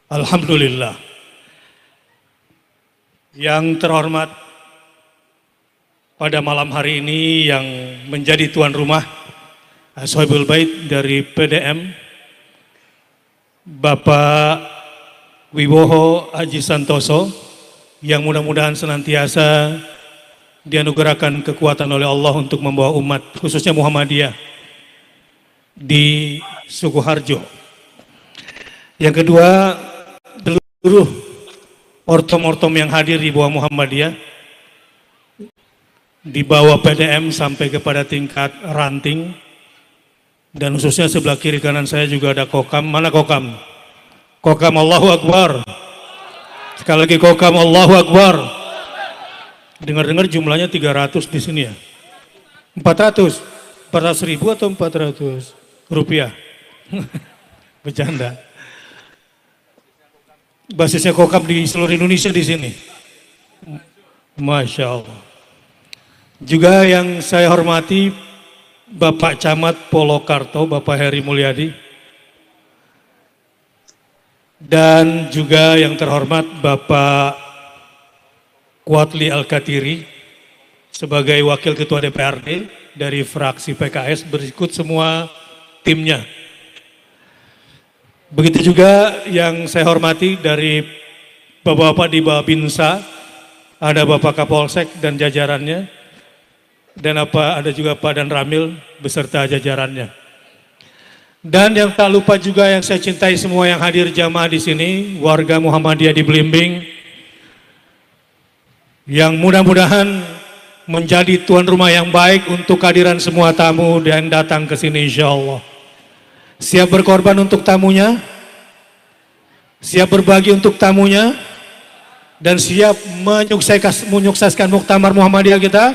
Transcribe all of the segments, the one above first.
Alhamdulillah. Yang terhormat pada malam hari ini yang menjadi tuan rumah Shahibul Bait dari PDM, Bapak Wibowo Aji Santoso, yang mudah-mudahan senantiasa dianugerahkan kekuatan oleh Allah untuk membawa umat, khususnya Muhammadiyah, di Sukoharjo. Yang kedua, seluruh ortom-ortom yang hadir di bawah Muhammadiyah, di bawah PDM sampai kepada tingkat ranting, dan khususnya sebelah kiri kanan saya juga ada Kokam. Mana Kokam? Kokam, Allahu Akbar. Sekali lagi Kokam, Allahu Akbar. Dengar-dengar jumlahnya 300 di sini ya? 400? 400 ribu atau 400 rupiah? Bercanda. Basisnya Kokam di seluruh Indonesia di sini. Masya Allah. Juga yang saya hormati Bapak Camat Polokarto, Bapak Heri Mulyadi, dan juga yang terhormat Bapak Kuatli Al-Katiri sebagai Wakil Ketua DPRD dari fraksi PKS, berikut semua timnya. Begitu juga yang saya hormati dari Bapak-Bapak di Babinsa, ada Bapak Kapolsek dan jajarannya, dan ada juga Pak Dan Ramil beserta jajarannya. Dan yang tak lupa juga yang saya cintai semua yang hadir jamaah di sini, warga Muhammadiyah di Belimbing, yang mudah-mudahan menjadi tuan rumah yang baik untuk kehadiran semua tamu dan datang ke sini insya Allah. Siap berkorban untuk tamunya, siap berbagi untuk tamunya, dan siap menyukseskan muktamar Muhammadiyah kita.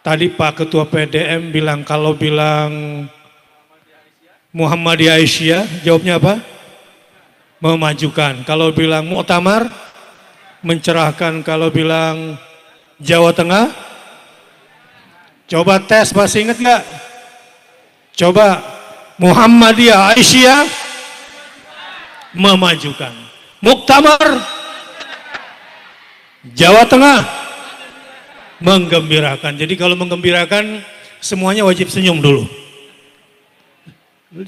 Tadi Pak Ketua PDM bilang, kalau bilang Muhammadiyah Aisyah, jawabnya apa? Memajukan. Kalau bilang muktamar, mencerahkan. Kalau bilang Jawa Tengah, coba tes, masih ingat nggak? Coba. Muhammadiyah Aisyah, memajukan. Muktamar Jawa Tengah, menggembirakan. Jadi kalau menggembirakan, semuanya wajib senyum dulu.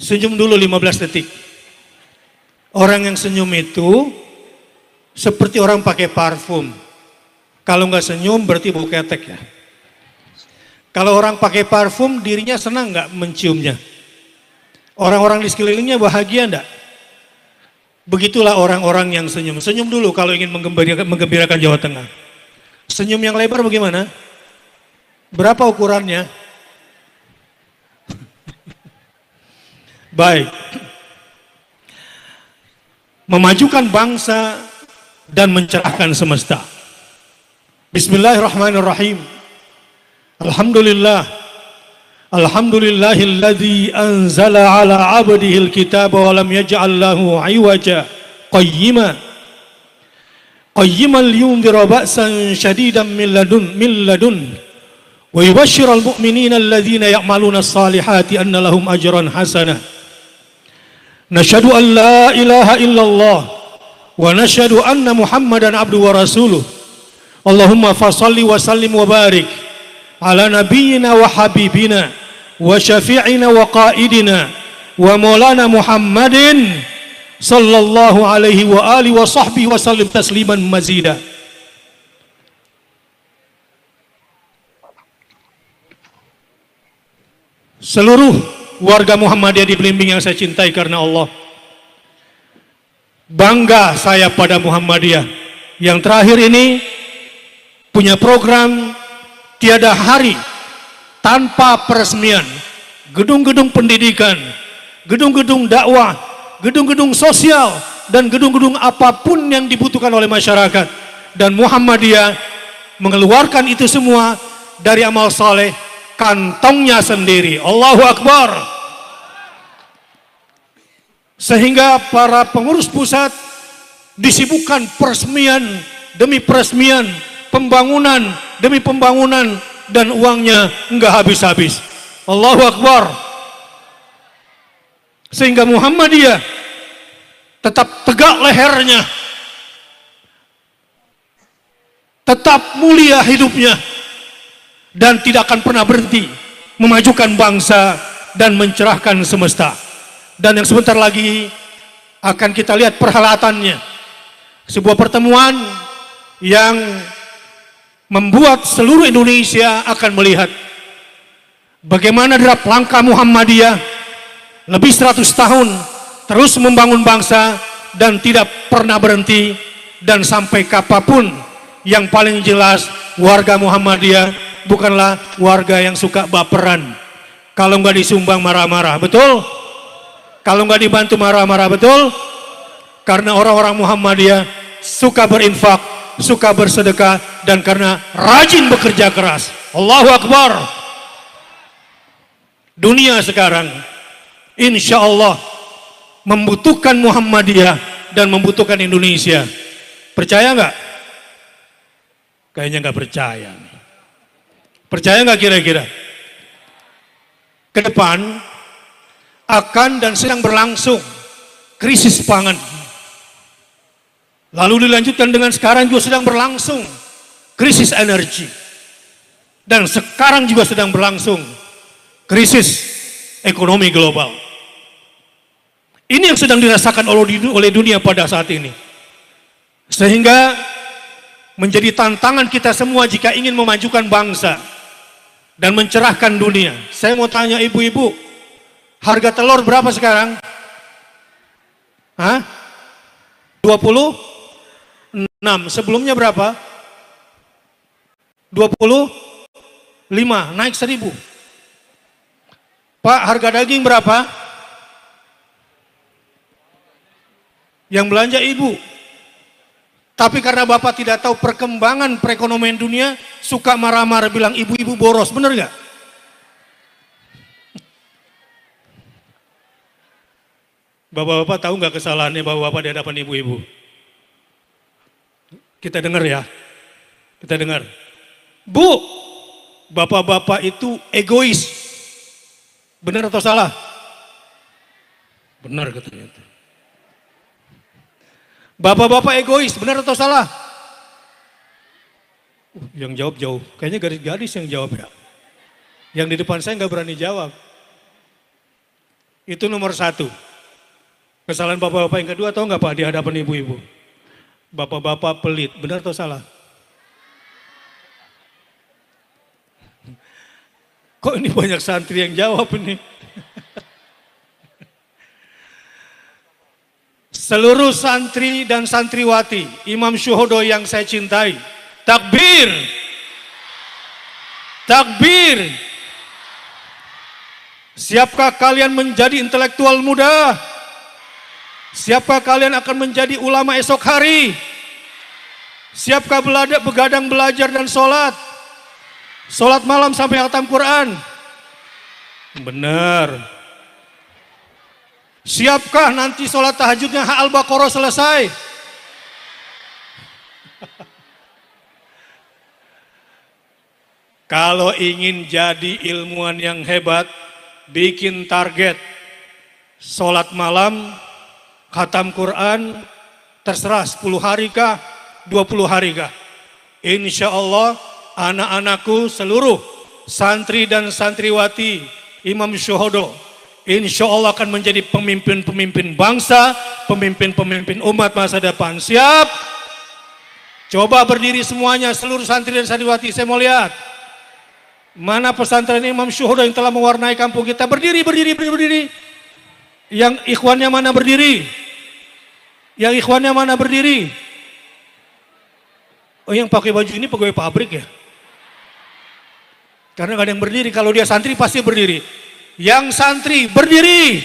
Senyum dulu 15 detik. Orang yang senyum itu seperti orang pakai parfum. Kalau nggak senyum berarti bau ketek ya. Kalau orang pakai parfum, dirinya senang nggak menciumnya? Orang-orang di sekelilingnya bahagia enggak? Begitulah orang-orang yang senyum. Senyum dulu kalau ingin menggembirakan Jawa Tengah. Senyum yang lebar bagaimana? Berapa ukurannya? Baik. Memajukan bangsa dan mencerahkan semesta. Bismillahirrahmanirrahim. Alhamdulillah. Alhamdulillahilladzi anzala ala abdihil kitaba wa lam yaj'al lahu 'iwaja qayyiman liyundhira ba'san shadidan min ladun wa yubashshiral mu'minina alladzina ya'maluna as-salihati anna lahum ajran hasanah. Nashhadu an la ilaha illallah wa nashhadu anna Muhammadan abduhu wa rasuluh. Allahumma fashalli wa sallim wa barik ala nabiyyina wa habibina wa syafi'ina wa qaidina wa maulana Muhammadin sallallahu alaihi wa alihi wa sahbihi wa sallim tasliman mazida. Seluruh warga Muhammadiyah di Belimbing yang saya cintai karena Allah, bangga saya pada Muhammadiyah yang terakhir ini punya program tiada hari tanpa peresmian. Gedung-gedung pendidikan, gedung-gedung dakwah, gedung-gedung sosial, dan gedung-gedung apapun yang dibutuhkan oleh masyarakat. Dan Muhammadiyah mengeluarkan itu semua dari amal saleh kantongnya sendiri. Allahu Akbar. Sehingga para pengurus pusat disibukkan peresmian demi peresmian, pembangunan demi pembangunan, dan uangnya enggak habis-habis. Allahu Akbar. Sehingga Muhammadiyah tetap tegak lehernya, tetap mulia hidupnya, dan tidak akan pernah berhenti memajukan bangsa dan mencerahkan semesta. Dan yang sebentar lagi akan kita lihat perhelatannya, sebuah pertemuan yang membuat seluruh Indonesia akan melihat bagaimana derap langkah Muhammadiyah lebih 100 tahun terus membangun bangsa dan tidak pernah berhenti, dan sampai kapanpun. Yang paling jelas, warga Muhammadiyah bukanlah warga yang suka baperan. Kalau nggak disumbang marah-marah, betul? Kalau nggak dibantu marah-marah, betul? Karena orang-orang Muhammadiyah suka berinfak, suka bersedekah, dan karena rajin bekerja keras. Allahu Akbar. Dunia sekarang insya Allah membutuhkan Muhammadiyah dan membutuhkan Indonesia. Percaya nggak? Kayaknya nggak percaya. Percaya nggak kira-kira? Ke depan akan dan sedang berlangsung krisis pangan. Lalu dilanjutkan dengan sekarang juga sedang berlangsung krisis energi. Dan sekarang juga sedang berlangsung krisis ekonomi global. Ini yang sedang dirasakan oleh dunia pada saat ini. Sehingga menjadi tantangan kita semua jika ingin memajukan bangsa dan mencerahkan dunia. Saya mau tanya ibu-ibu, harga telur berapa sekarang? Hah? 26. Sebelumnya berapa? 25, naik 1.000. Pak, harga daging berapa? Yang belanja ibu. Tapi karena Bapak tidak tahu perkembangan perekonomian dunia, suka marah-marah bilang ibu-ibu boros, bener gak? Bapak-bapak tahu gak kesalahannya bapak-bapak di hadapan ibu-ibu? Kita dengar ya, kita dengar. Bu, bapak-bapak itu egois. Benar atau salah? Benar katanya. Bapak-bapak egois, benar atau salah? Yang jawab jauh, kayaknya gadis-gadis yang jawab ya. Yang di depan saya nggak berani jawab. Itu nomor 1. Kesalahan bapak-bapak yang kedua tahu nggak Pak di hadapan ibu-ibu? Bapak-bapak pelit, benar atau salah? Kok ini banyak santri yang jawab ini? Seluruh santri dan santriwati, Imam Syuhodo yang saya cintai, takbir, takbir. Siapkah kalian menjadi intelektual muda? Siapkah kalian akan menjadi ulama esok hari? Siapkah begadang belajar dan sholat? Sholat malam sampai khatam Quran? Benar. Siapkah nanti sholat tahajudnya Al-Baqarah selesai? Kalau ingin jadi ilmuwan yang hebat, bikin target sholat malam, khatam Quran, terserah 10 hari kah, 20 hari kah. Insya Allah anak-anakku seluruh santri dan santriwati Imam Syuhodo insya Allah akan menjadi pemimpin-pemimpin bangsa, pemimpin-pemimpin umat masa depan. Siap? Coba berdiri semuanya, seluruh santri dan santriwati, saya mau lihat. Mana pesantren Imam Syuhodo yang telah mewarnai kampung kita? Berdiri, berdiri, berdiri. Yang ikhwannya mana berdiri? Yang ikhwannya mana berdiri? Oh, yang pakai baju ini pegawai pabrik ya? Karena gak ada yang berdiri, kalau dia santri pasti berdiri. Yang santri berdiri,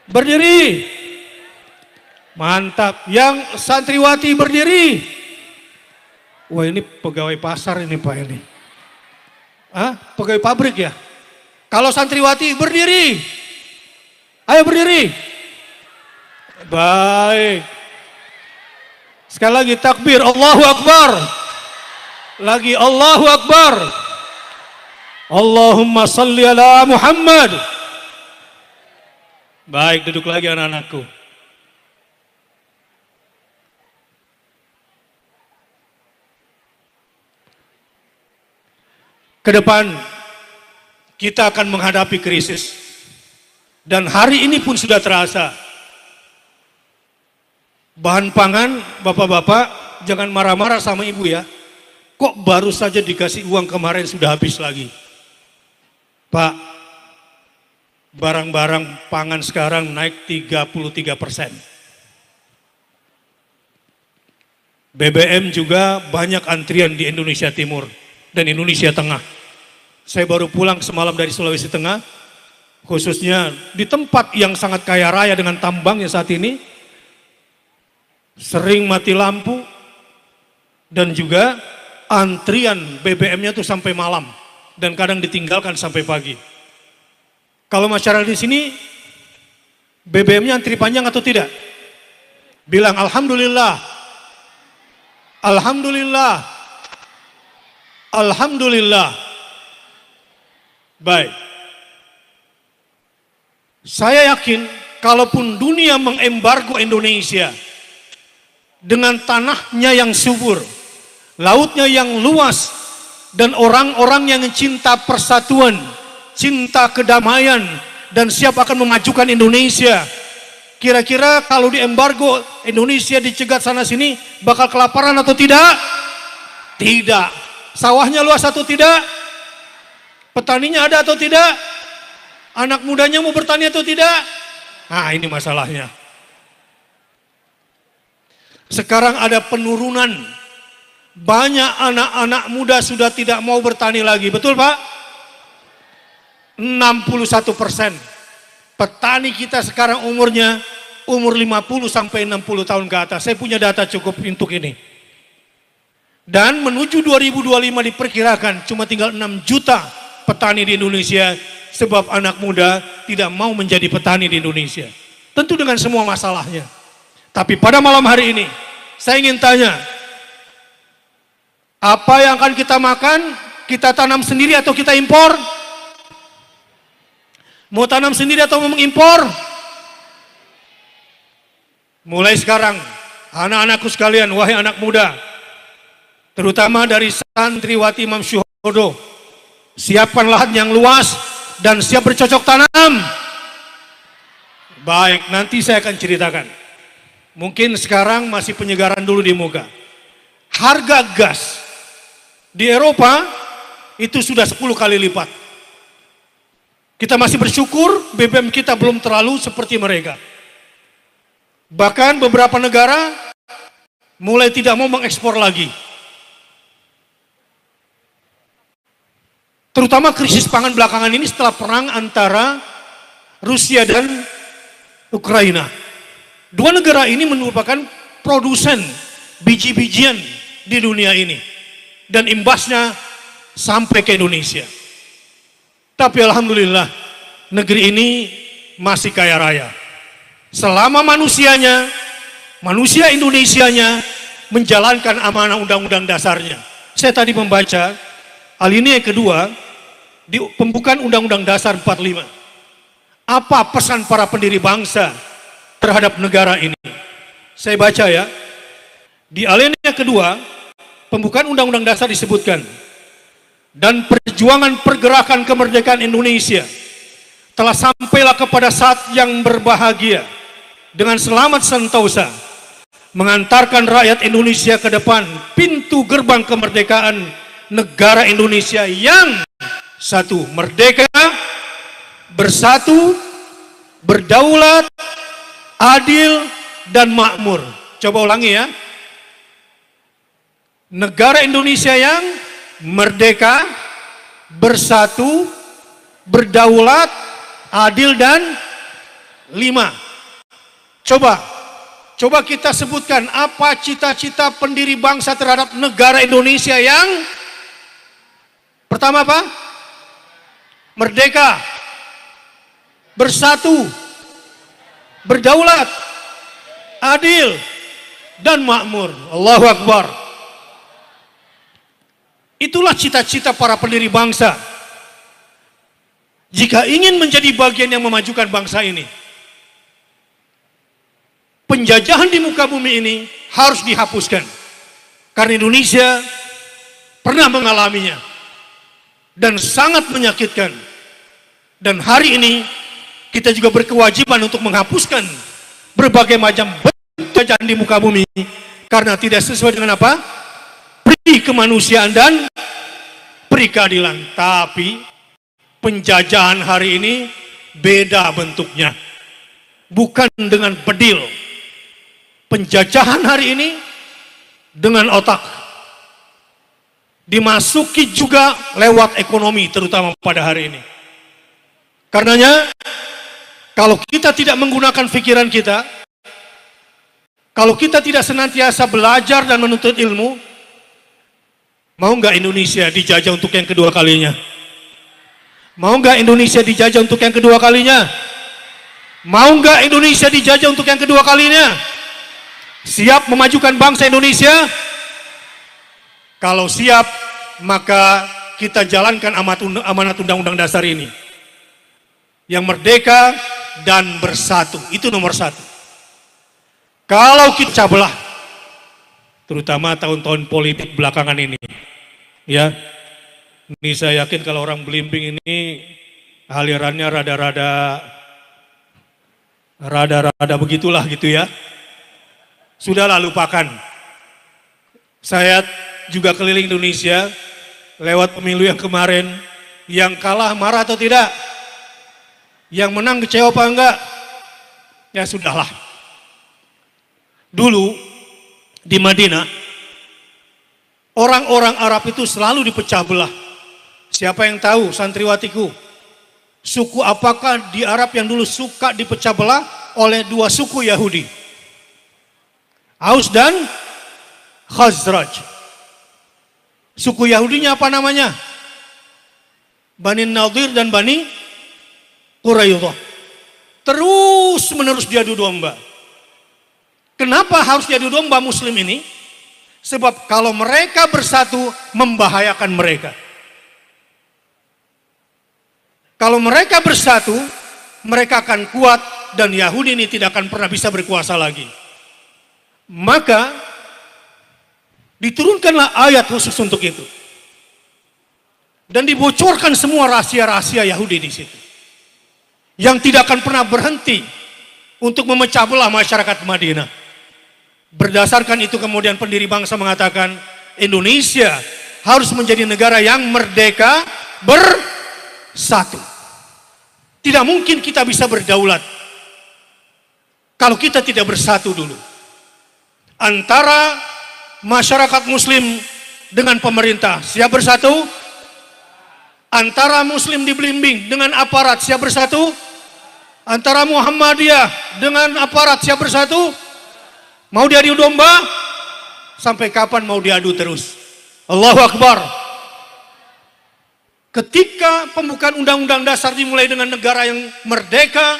berdiri, mantap. Yang santriwati berdiri. Wah, ini pegawai pasar ini Pak ini. Hah? Pegawai pabrik ya? Kalau santriwati berdiri, ayo berdiri. Baik. Sekali lagi takbir, Allahu Akbar. Lagi Allahu Akbar. Allahumma salli ala Muhammad. Baik, duduk lagi anak-anakku. Kedepan kita akan menghadapi krisis. Dan hari ini pun sudah terasa. Bahan pangan, bapak-bapak, jangan marah-marah sama ibu ya. Kok baru saja dikasih uang kemarin sudah habis lagi? Pak, barang-barang pangan sekarang naik 33%. BBM juga banyak antrian di Indonesia Timur dan Indonesia Tengah. Saya baru pulang semalam dari Sulawesi Tengah, khususnya di tempat yang sangat kaya raya dengan tambangnya saat ini, sering mati lampu dan juga antrian BBM-nya tuh sampai malam dan kadang ditinggalkan sampai pagi. Kalau masyarakat di sini BBM-nya antri panjang atau tidak? Bilang alhamdulillah. Alhamdulillah. Alhamdulillah. Baik. Saya yakin kalaupun dunia mengembargo Indonesia dengan tanahnya yang subur, lautnya yang luas, dan orang-orang yang cinta persatuan, cinta kedamaian, dan siap akan memajukan Indonesia. Kira-kira kalau diembargo Indonesia dicegat sana sini, bakal kelaparan atau tidak? Tidak. Sawahnya luas atau tidak? Petaninya ada atau tidak? Anak mudanya mau bertani atau tidak? Nah, ini masalahnya. Sekarang ada penurunan. Banyak anak-anak muda sudah tidak mau bertani lagi. Betul Pak? 61%. Petani kita sekarang umurnya umur 50 sampai 60 tahun ke atas. Saya punya data cukup untuk ini. Dan menuju 2025 diperkirakan cuma tinggal 6 juta petani di Indonesia sebab anak muda tidak mau menjadi petani di Indonesia. Tentu dengan semua masalahnya. Tapi pada malam hari ini saya ingin tanya, apa yang akan kita makan? Kita tanam sendiri atau kita impor? Mau tanam sendiri atau mau mengimpor? Mulai sekarang, anak-anakku sekalian, wahai anak muda, terutama dari santriwati Imam Syuhodo, siapkan lahan yang luas dan siap bercocok tanam. Baik, nanti saya akan ceritakan. Mungkin sekarang masih penyegaran dulu di muka. Harga gas di Eropa itu sudah 10 kali lipat. Kita masih bersyukur BBM kita belum terlalu seperti mereka. Bahkan beberapa negara mulai tidak mau mengekspor lagi. Terutama krisis pangan belakangan ini setelah perang antara Rusia dan Ukraina. Dua negara ini merupakan produsen biji-bijian di dunia ini. Dan imbasnya sampai ke Indonesia. Tapi alhamdulillah negeri ini masih kaya raya. Selama manusianya, manusia Indonesianya menjalankan amanah undang-undang dasarnya. Saya tadi membaca alinea kedua di pembukaan Undang-Undang Dasar 45. Apa pesan para pendiri bangsa terhadap negara ini? Saya baca ya. Di alinea kedua pembukaan Undang-Undang Dasar disebutkan, dan perjuangan pergerakan kemerdekaan Indonesia telah sampailah kepada saat yang berbahagia dengan selamat sentosa mengantarkan rakyat Indonesia ke depan pintu gerbang kemerdekaan negara Indonesia yang satu, merdeka, bersatu, berdaulat, adil, dan makmur. Coba ulangi ya. Negara Indonesia yang merdeka, bersatu, berdaulat, adil, dan 5. Coba kita sebutkan apa cita-cita pendiri bangsa terhadap negara Indonesia yang pertama apa? Merdeka, bersatu, berdaulat, adil, dan makmur. Allahu Akbar. Itulah cita-cita para pendiri bangsa. Jika ingin menjadi bagian yang memajukan bangsa ini, penjajahan di muka bumi ini harus dihapuskan. Karena Indonesia pernah mengalaminya dan sangat menyakitkan. Dan hari ini kita juga berkewajiban untuk menghapuskan berbagai macam penjajahan di muka bumi karena tidak sesuai dengan apa? Peri kemanusiaan dan peri keadilan. Tapi penjajahan hari ini beda bentuknya. Bukan dengan bedil. Penjajahan hari ini dengan otak. Dimasuki juga lewat ekonomi terutama pada hari ini. Karenanya, kalau kita tidak menggunakan pikiran kita, kalau kita tidak senantiasa belajar dan menuntut ilmu, mau nggak Indonesia dijajah untuk yang kedua kalinya? Mau nggak Indonesia dijajah untuk yang kedua kalinya? Mau nggak Indonesia dijajah untuk yang kedua kalinya? Siap memajukan bangsa Indonesia? Kalau siap, maka kita jalankan amanat Undang-Undang Dasar ini. Yang merdeka dan bersatu, itu nomor satu. Kalau kita belah, terutama tahun-tahun politik belakangan ini, ya, ini saya yakin kalau orang Belimbing ini alirannya rada begitulah gitu ya. Sudahlah, lupakan. Saya juga keliling Indonesia lewat pemilu yang kemarin, yang kalah marah atau tidak? Yang menang kecewa apa enggak? Ya sudahlah. Dulu di Madinah, orang-orang Arab itu selalu dipecah belah. Siapa yang tahu, santriwatiku? Suku apakah di Arab yang dulu suka dipecah belah oleh dua suku Yahudi? Aus dan Khazraj. Suku Yahudinya apa namanya? Bani Nadir dan Bani Quraidah. Terus menerus diadu domba. Kenapa harus diadu domba Muslim ini? Sebab kalau mereka bersatu membahayakan mereka. Kalau mereka bersatu, mereka akan kuat dan Yahudi ini tidak akan pernah bisa berkuasa lagi. Maka diturunkanlah ayat khusus untuk itu. Dan dibocorkan semua rahasia-rahasia Yahudi di situ. Yang tidak akan pernah berhenti untuk memecah belah masyarakat Madinah. Berdasarkan itu kemudian pendiri bangsa mengatakan Indonesia harus menjadi negara yang merdeka bersatu. Tidak mungkin kita bisa berdaulat kalau kita tidak bersatu dulu. Antara masyarakat Muslim dengan pemerintah siap bersatu? Antara Muslim di Belimbing dengan aparat siap bersatu? Antara Muhammadiyah dengan aparat siap bersatu? Mau diadu domba? Sampai kapan mau diadu terus? Allahu Akbar. Ketika pembukaan Undang-Undang Dasar dimulai dengan negara yang merdeka,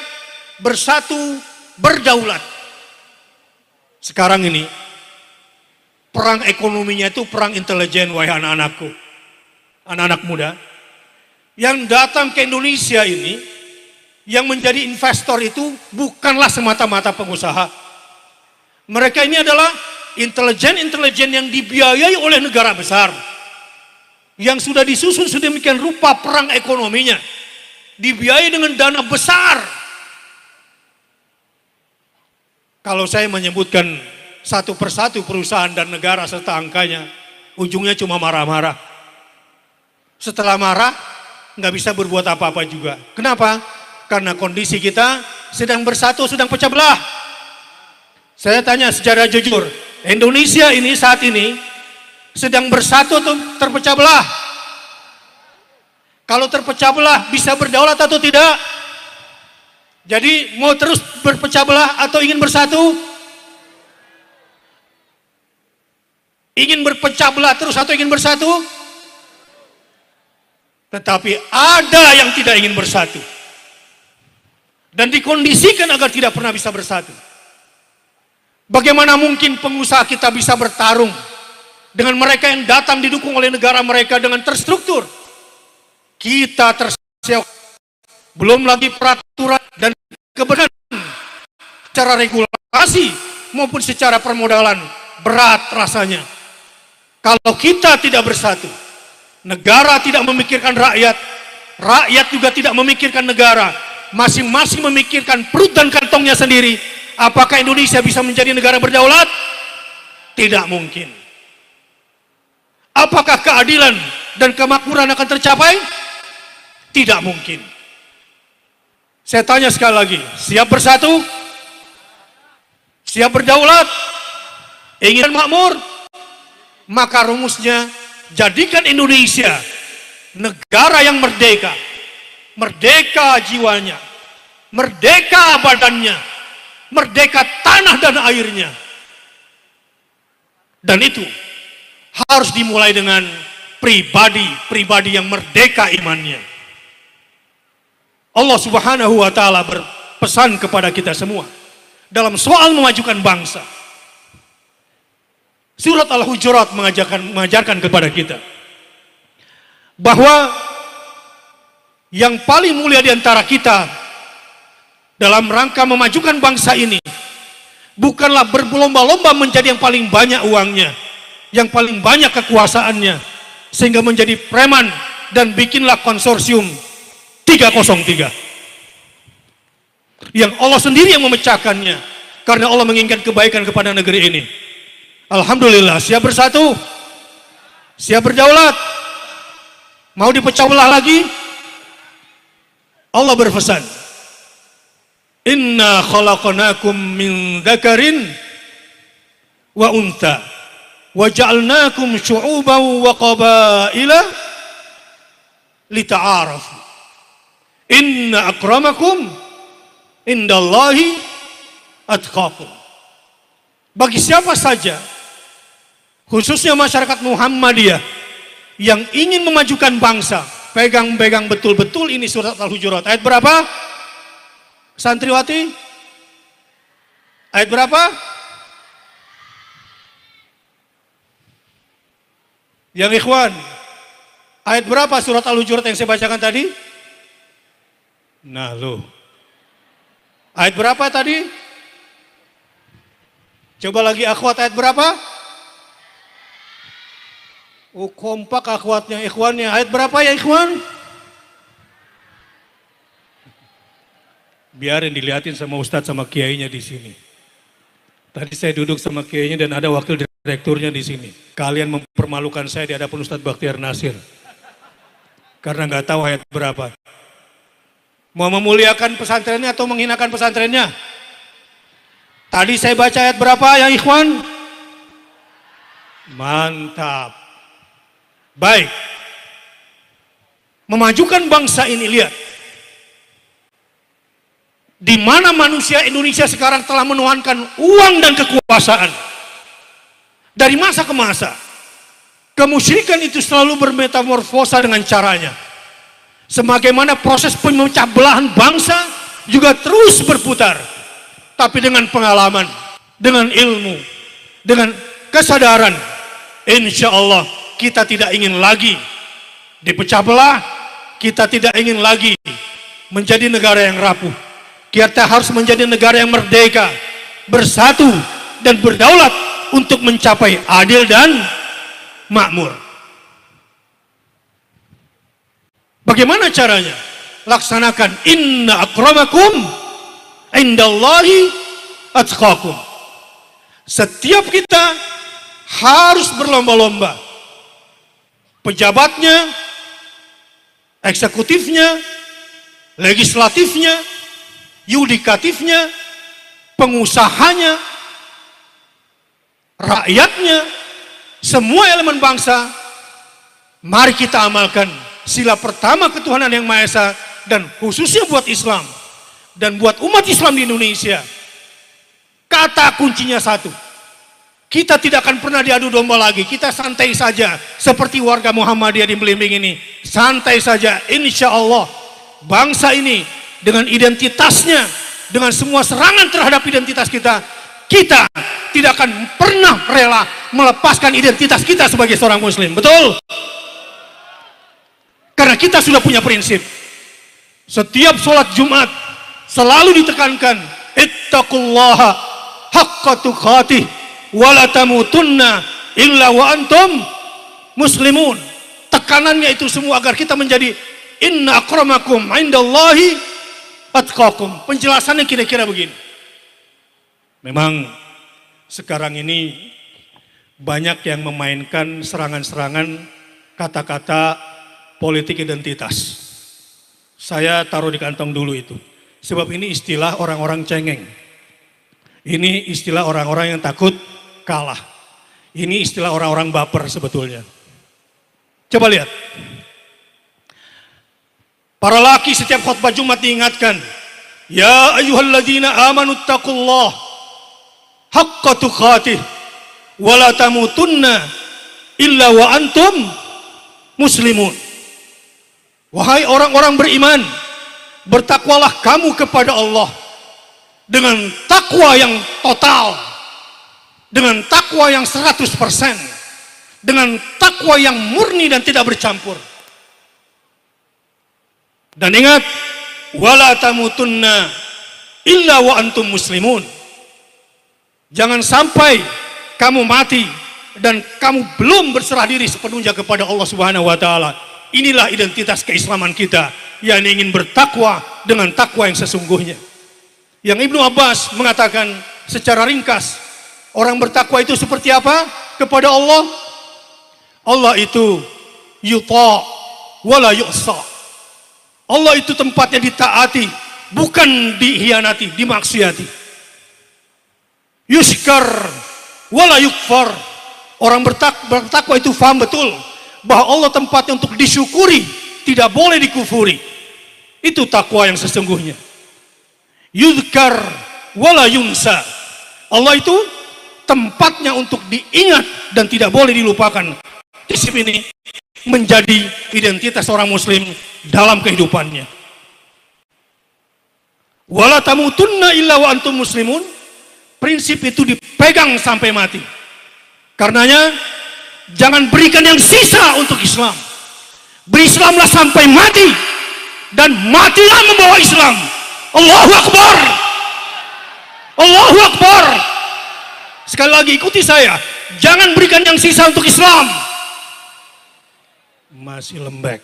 bersatu, berdaulat. Sekarang ini, perang ekonominya itu perang intelijen, wahai anak-anakku. Anak-anak muda. Yang datang ke Indonesia ini, yang menjadi investor itu bukanlah semata-mata pengusaha. Mereka ini adalah intelijen yang dibiayai oleh negara besar. Yang sudah disusun sedemikian rupa perang ekonominya. Dibiayai dengan dana besar. Kalau saya menyebutkan satu persatu perusahaan dan negara serta angkanya, ujungnya cuma marah-marah. Setelah marah, nggak bisa berbuat apa-apa juga. Kenapa? Karena kondisi kita sedang bersatu, sedang pecah belah. Saya tanya secara jujur, Indonesia ini saat ini sedang bersatu atau terpecah belah? Kalau terpecah belah bisa berdaulat atau tidak? Jadi mau terus berpecah belah atau ingin bersatu? Ingin berpecah belah terus atau ingin bersatu? Tetapi ada yang tidak ingin bersatu. Dan dikondisikan agar tidak pernah bisa bersatu. Bagaimana mungkin pengusaha kita bisa bertarung dengan mereka yang datang didukung oleh negara mereka dengan terstruktur? Kita terseok. Belum lagi peraturan dan kebenaran. secara regulasi maupun secara permodalan, berat rasanya. Kalau kita tidak bersatu, negara tidak memikirkan rakyat, rakyat juga tidak memikirkan negara, masing-masing memikirkan perut dan kantongnya sendiri. Apakah Indonesia bisa menjadi negara berdaulat? Tidak mungkin. Apakah keadilan dan kemakmuran akan tercapai? Tidak mungkin. Saya tanya sekali lagi, siap bersatu? Siap berdaulat? Ingin makmur? Maka rumusnya, jadikan Indonesia negara yang merdeka. Merdeka jiwanya, merdeka badannya, merdeka tanah dan airnya. Dan itu harus dimulai dengan pribadi-pribadi yang merdeka imannya. Allah Subhanahu wa Ta'ala berpesan kepada kita semua dalam soal memajukan bangsa. Surat Al-Hujurat mengajarkan kepada kita bahwa yang paling mulia di antara kita dalam rangka memajukan bangsa ini bukanlah berlomba-lomba menjadi yang paling banyak uangnya, yang paling banyak kekuasaannya, sehingga menjadi preman dan bikinlah konsorsium 303 yang Allah sendiri yang memecahkannya karena Allah menginginkan kebaikan kepada negeri ini. Alhamdulillah, siap bersatu, siap berdaulat, mau dipecah belah lagi. Allah berpesan, inna khalaqnakum min dzakarin wa untha wa ja'alnakum syu'uban wa qabaila lita'arafu inna akramakum indallahi atqakum. Bagi siapa saja, khususnya masyarakat Muhammadiyah yang ingin memajukan bangsa, pegang-pegang betul-betul ini surat Al-Hujurat. Ayat berapa? Santriwati? Ayat berapa? Yang ikhwan, ayat berapa surat Al-Hujurat yang saya bacakan tadi? Nah loh, ayat berapa tadi? Coba lagi akhwat, ayat berapa? Oh, kompak akhwatnya, ikhwannya. Ayat berapa ya ikhwan? Biarin dilihatin sama ustadz sama kiainya di sini. Tadi saya duduk sama kiainya dan ada wakil direkturnya di sini. Kalian mempermalukan saya di hadapan Ustadz Bakhtiar Nasir. Karena nggak tahu ayat berapa. Mau memuliakan pesantrennya atau menghinakan pesantrennya? Tadi saya baca ayat berapa ya ikhwan? Mantap. Baik. Memajukan bangsa ini, lihat. Di mana manusia Indonesia sekarang telah menuhankan uang dan kekuasaan. Dari masa ke masa. Kemusyrikan itu selalu bermetamorfosa dengan caranya. Sebagaimana proses pemecah belahan bangsa juga terus berputar. Tapi dengan pengalaman, dengan ilmu, dengan kesadaran, insya Allah kita tidak ingin lagi dipecah belah, kita tidak ingin lagi menjadi negara yang rapuh. Kita harus menjadi negara yang merdeka, bersatu dan berdaulat untuk mencapai adil dan makmur. Bagaimana caranya? Laksanakan inna akramakum indallahi atqakum. Setiap kita harus berlomba-lomba. Pejabatnya, eksekutifnya, legislatifnya, yudikatifnya, pengusahanya, rakyatnya, semua elemen bangsa, mari kita amalkan sila pertama ketuhanan yang Maha Esa, dan khususnya buat Islam dan buat umat Islam di Indonesia. Kata kuncinya satu, kita tidak akan pernah diadu domba lagi. Kita santai saja seperti warga Muhammadiyah di Belimbing ini, santai saja. Insya Allah bangsa ini dengan identitasnya, dengan semua serangan terhadap identitas kita, kita tidak akan pernah rela melepaskan identitas kita sebagai seorang muslim. Betul? Karena kita sudah punya prinsip. Setiap sholat Jumat selalu ditekankan ittaqullaha haqqa tuqatih wa la tamutunna illa wa antum muslimun. Tekanannya itu semua agar kita menjadi inna akramakum indallahi atqakum. Penjelasannya kira-kira begini. Memang sekarang ini banyak yang memainkan serangan-serangan kata-kata politik identitas. Saya taruh di kantong dulu itu. Sebab ini istilah orang-orang cengeng. Ini istilah orang-orang yang takut kalah. Ini istilah orang-orang baper sebetulnya. Coba lihat. Para laki setiap khutbah Jumat diingatkan, ya ayyuhalladzina amanu taqullah haqqa tuqatih wa la tamutunna illa wa antum muslimun. Wahai orang-orang beriman, bertakwalah kamu kepada Allah dengan takwa yang total, dengan takwa yang 100%, dengan takwa yang murni dan tidak bercampur. Dan ingat, wala tamutunna illa wa antum muslimun. Jangan sampai kamu mati dan kamu belum berserah diri sepenuhnya kepada Allah Subhanahu wa taala. Inilah identitas keislaman kita, yang ingin bertakwa dengan takwa yang sesungguhnya. Yang Ibnu Abbas mengatakan secara ringkas, orang bertakwa itu seperti apa kepada Allah? Allah itu yuta wala yu'sa. Allah itu tempatnya ditaati, bukan dihianati, dimaksiati. Yuskar wala yukfar. Orang bertakwa itu faham betul bahwa Allah tempatnya untuk disyukuri, tidak boleh dikufuri. Itu takwa yang sesungguhnya. Yudhkar wala yunsa. Allah itu tempatnya untuk diingat dan tidak boleh dilupakan. Prinsip ini menjadi identitas orang muslim dalam kehidupannya. Wala tamutunna illa wa antum muslimun. Prinsip itu dipegang sampai mati. Karenanya jangan berikan yang sisa untuk Islam. Berislamlah sampai mati dan matilah membawa Islam. Allahu Akbar. Allahu Akbar. Sekali lagi ikuti saya. Jangan berikan yang sisa untuk Islam. Masih lembek.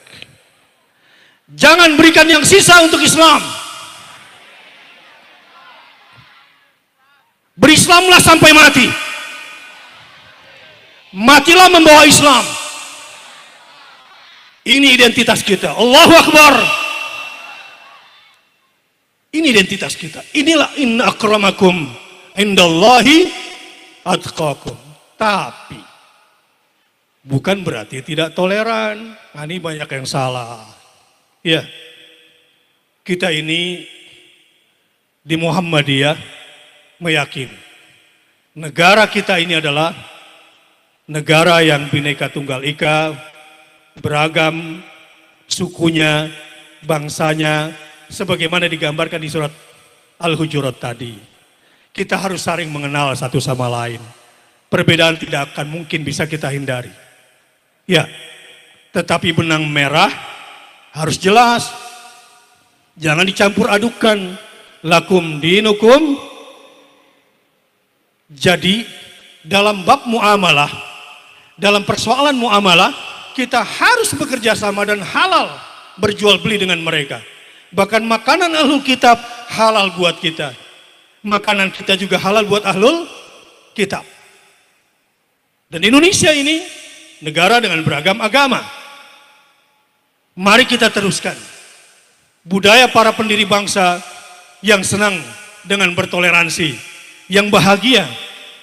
Jangan berikan yang sisa untuk Islam. Berislamlah sampai mati. Matilah membawa Islam. Ini identitas kita. Allahu Akbar. Ini identitas kita. Inilah inna akramakum indallahi atqakum. Tapi bukan berarti tidak toleran. Nah, ini banyak yang salah. Ya, kita ini di Muhammadiyah meyakini negara kita ini adalah negara yang Bhinneka Tunggal Ika, beragam sukunya, bangsanya, sebagaimana digambarkan di surat Al-Hujurat tadi. Kita harus saling mengenal satu sama lain. Perbedaan tidak akan mungkin bisa kita hindari. Ya, tetapi benang merah harus jelas. Jangan dicampur adukan. Lakum dinukum. Jadi dalam bab muamalah, dalam persoalan muamalah, kita harus bekerja sama dan halal berjual beli dengan mereka. Bahkan makanan ahlul kitab halal buat kita. Makanan kita juga halal buat ahlul kitab. Dan Indonesia ini negara dengan beragam agama. Mari kita teruskan budaya para pendiri bangsa yang senang dengan bertoleransi, yang bahagia,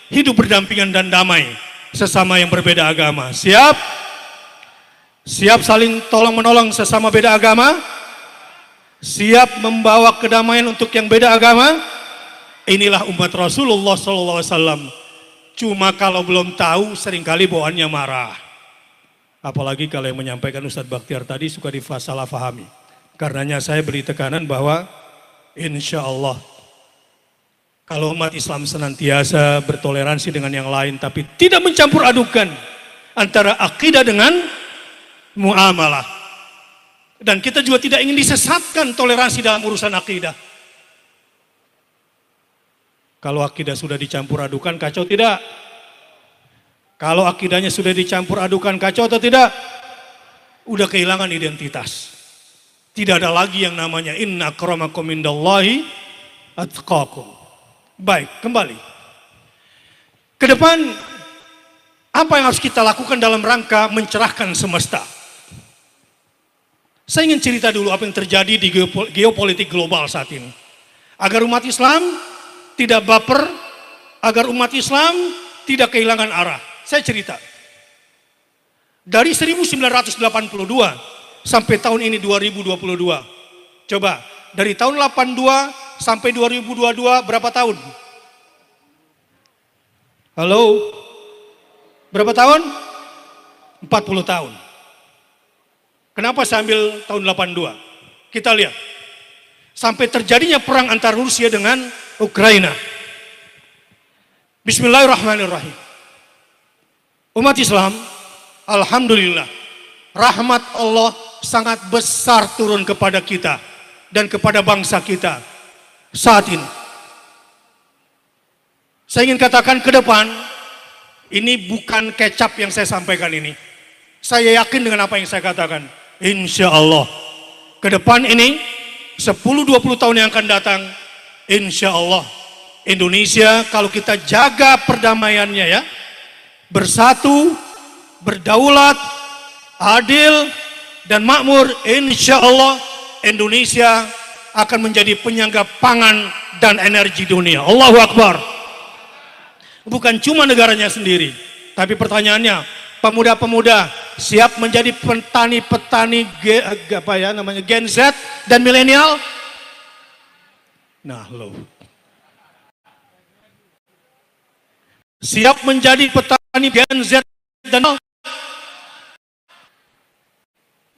hidup berdampingan dan damai sesama yang berbeda agama. Siap? Siap saling tolong menolong sesama beda agama? Siap membawa kedamaian untuk yang beda agama? Inilah umat Rasulullah SAW. Cuma kalau belum tahu seringkali bawaannya marah. Apalagi kalau yang menyampaikan Ustadz Bakhtiar tadi suka disalah fahami. Karenanya saya beri tekanan bahwa insya Allah kalau umat Islam senantiasa bertoleransi dengan yang lain tapi tidak mencampur adukan antara akidah dengan muamalah. Dan kita juga tidak ingin disesatkan toleransi dalam urusan akidah. Kalau akidah sudah dicampur adukan, kacau tidak? Kalau akidahnya sudah dicampur adukan, kacau atau tidak? Udah kehilangan identitas. Tidak ada lagi yang namanya inna akramakum indallahi atqakum. Baik, kembali. Ke depan, apa yang harus kita lakukan dalam rangka mencerahkan semesta? Saya ingin cerita dulu apa yang terjadi di geopolitik global saat ini. Agar umat Islam tidak baper, agar umat Islam tidak kehilangan arah. Saya cerita. Dari 1982 sampai tahun ini 2022. Coba, dari tahun 82 sampai 2022 berapa tahun? Halo? Berapa tahun? 40 tahun. Kenapa saya ambil tahun 82? Kita lihat. Sampai terjadinya perang antara Rusia dengan Ukraina. Bismillahirrahmanirrahim. Umat Islam, alhamdulillah, rahmat Allah sangat besar turun kepada kita dan kepada bangsa kita saat ini. Saya ingin katakan ke depan, ini bukan kecap yang saya sampaikan ini. Saya yakin dengan apa yang saya katakan. Insya Allah, ke depan ini 10-20 tahun yang akan datang, insya Allah Indonesia kalau kita jaga perdamaiannya ya, bersatu, berdaulat, adil dan makmur, insya Allah Indonesia akan menjadi penyangga pangan dan energi dunia. Allahu Akbar. Bukan cuma negaranya sendiri, tapi pertanyaannya, pemuda-pemuda siap menjadi petani-petani Gen Z dan milenial? Nah, lo siap menjadi petani Gen Z dan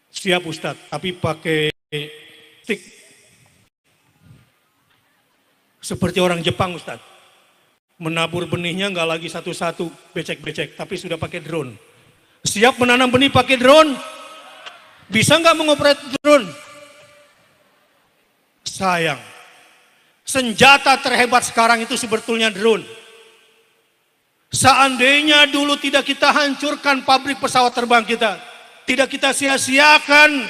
siap Ustadz, tapi pakai stick seperti orang Jepang Ustadz. Menabur benihnya nggak lagi satu-satu becek-becek, tapi sudah pakai drone. Siap menanam benih pakai drone? Bisa nggak mengoperate drone? Sayang. Senjata terhebat sekarang itu sebetulnya drone. Seandainya dulu tidak kita hancurkan pabrik pesawat terbang kita, tidak kita sia-siakan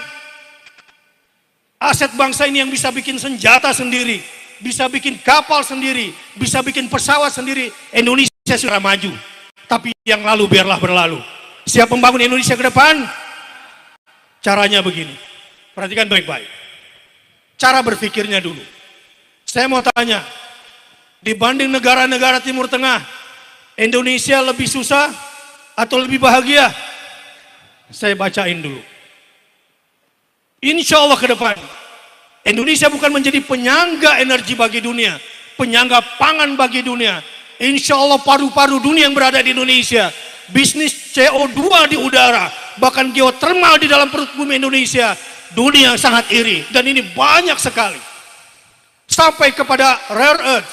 aset bangsa ini yang bisa bikin senjata sendiri, bisa bikin kapal sendiri, bisa bikin pesawat sendiri, Indonesia sudah maju. Tapi yang lalu biarlah berlalu. Siap membangun Indonesia ke depan? Caranya begini. Perhatikan baik-baik. Cara berpikirnya dulu. Saya mau tanya, dibanding negara-negara Timur Tengah, Indonesia lebih susah atau lebih bahagia? Saya bacain dulu. Insya Allah ke depan, Indonesia bukan menjadi penyangga energi bagi dunia, penyangga pangan bagi dunia. Insya Allah paru-paru dunia yang berada di Indonesia, bisnis CO2 di udara, bahkan geotermal di dalam perut bumi Indonesia, dunia sangat iri. Dan ini banyak sekali. Sampai kepada rare earth,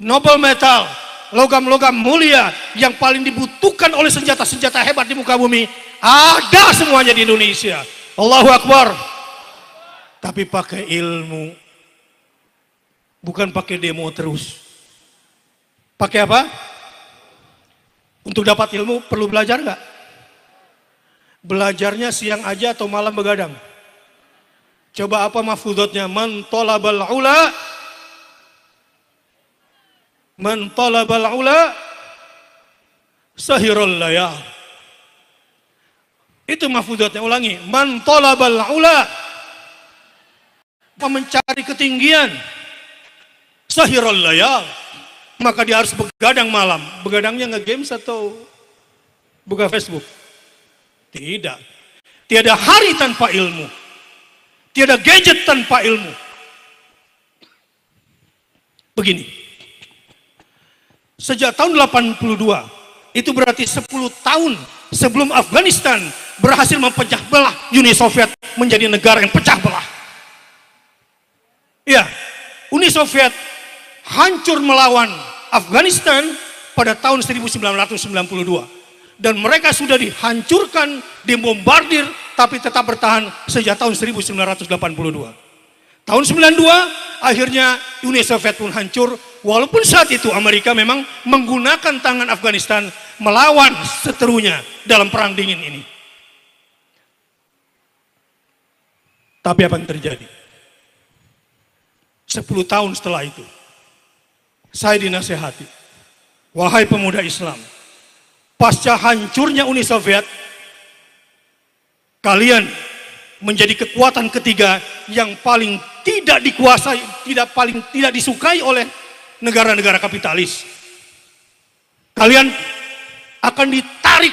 noble metal, logam-logam mulia yang paling dibutuhkan oleh senjata-senjata hebat di muka bumi, ada semuanya di Indonesia. Allahu Akbar. Tapi pakai ilmu, bukan pakai demo terus. Pakai apa? Untuk dapat ilmu perlu belajar nggak? Belajarnya siang aja atau malam begadang? Coba apa mafudotnya? Man talabal ula, man talabal ula sahirul layal. Itu mafudotnya, ulangi. Man talabal ula, mencari ketinggian, sahirul layal, maka dia harus begadang malam. Begadangnya nge-games atau buka Facebook? Tidak. Tiada hari tanpa ilmu. Tiada gadget tanpa ilmu. Begini. Sejak tahun 82, itu berarti 10 tahun sebelum Afghanistan berhasil mempecah belah Uni Soviet menjadi negara yang pecah belah. Ya, Uni Soviet hancur melawan Afghanistan pada tahun 1992. Dan mereka sudah dihancurkan, dibombardir, tapi tetap bertahan sejak tahun 1982. Tahun 92, akhirnya Uni Soviet pun hancur, Walaupun saat itu Amerika memang menggunakan tangan Afghanistan melawan seterunya dalam perang dingin ini. Tapi apa yang terjadi? 10 tahun setelah itu, saya dinasehati, wahai pemuda Islam, pasca hancurnya Uni Soviet, kalian menjadi kekuatan ketiga yang paling tidak dikuasai, tidak disukai oleh negara-negara kapitalis. Kalian akan ditarik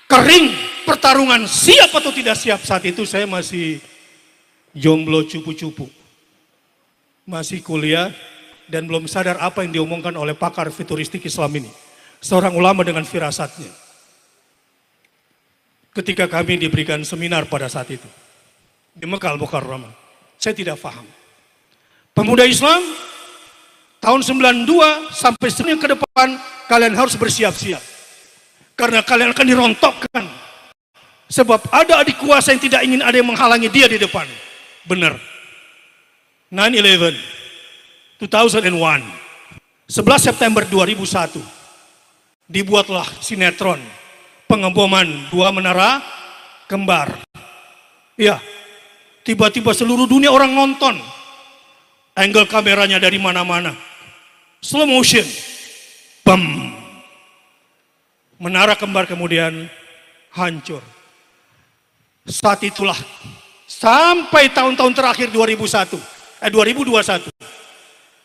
kering pertarungan siap atau tidak siap. Saat itu saya masih jomblo cupu-cupu, masih kuliah dan belum sadar apa yang diomongkan oleh pakar futuristik Islam ini, seorang ulama dengan firasatnya. Ketika kami diberikan seminar pada saat itu di Mekah Al-Mukarramah, saya tidak paham. Pemuda Islam tahun 92 sampai Senin ke depan kalian harus bersiap-siap, karena kalian akan dirontokkan. Sebab ada adik kuasa yang tidak ingin ada yang menghalangi dia di depan. Benar. 9/11 2001, 11 September 2001, dibuatlah sinetron pengeboman 2 menara kembar. Ya, tiba-tiba seluruh dunia orang nonton. Angle kameranya dari mana-mana. Slow motion. Bam. Menara kembar kemudian hancur. Saat itulah sampai tahun-tahun terakhir 2021.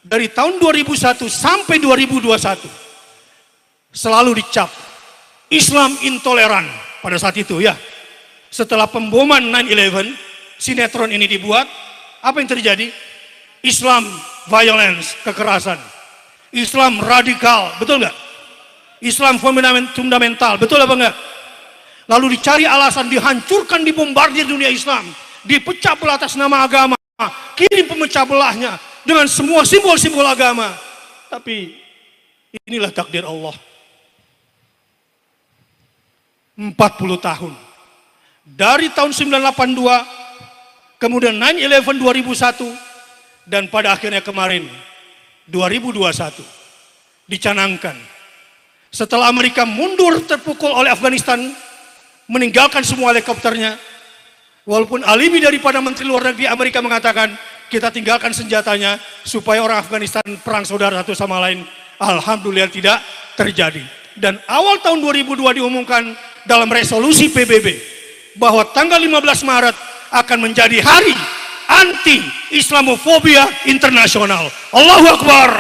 Dari tahun 2001 sampai 2021 selalu dicap Islam intoleran pada saat itu ya. Setelah pemboman 9/11, sinetron ini dibuat, apa yang terjadi? Islam violence, kekerasan. Islam radikal, betul nggak? Islam fundamental, betul apa enggak? Lalu dicari alasan, dihancurkan, dibombardir dunia Islam, dipecah belah atas nama agama, kirim pemecah belahnya dengan semua simbol-simbol agama. Tapi inilah takdir Allah. 40 tahun. Dari tahun 1982, kemudian 9/11 2001, dan pada akhirnya kemarin 2021 dicanangkan. Setelah Amerika mundur terpukul oleh Afghanistan, meninggalkan semua helikopternya, walaupun alibi daripada Menteri Luar Negeri Amerika mengatakan kita tinggalkan senjatanya supaya orang Afghanistan perang saudara satu sama lain, alhamdulillah tidak terjadi. Dan awal tahun 2002 diumumkan dalam resolusi PBB bahwa tanggal 15 Maret akan menjadi hari anti Islamofobia internasional. Allahu Akbar.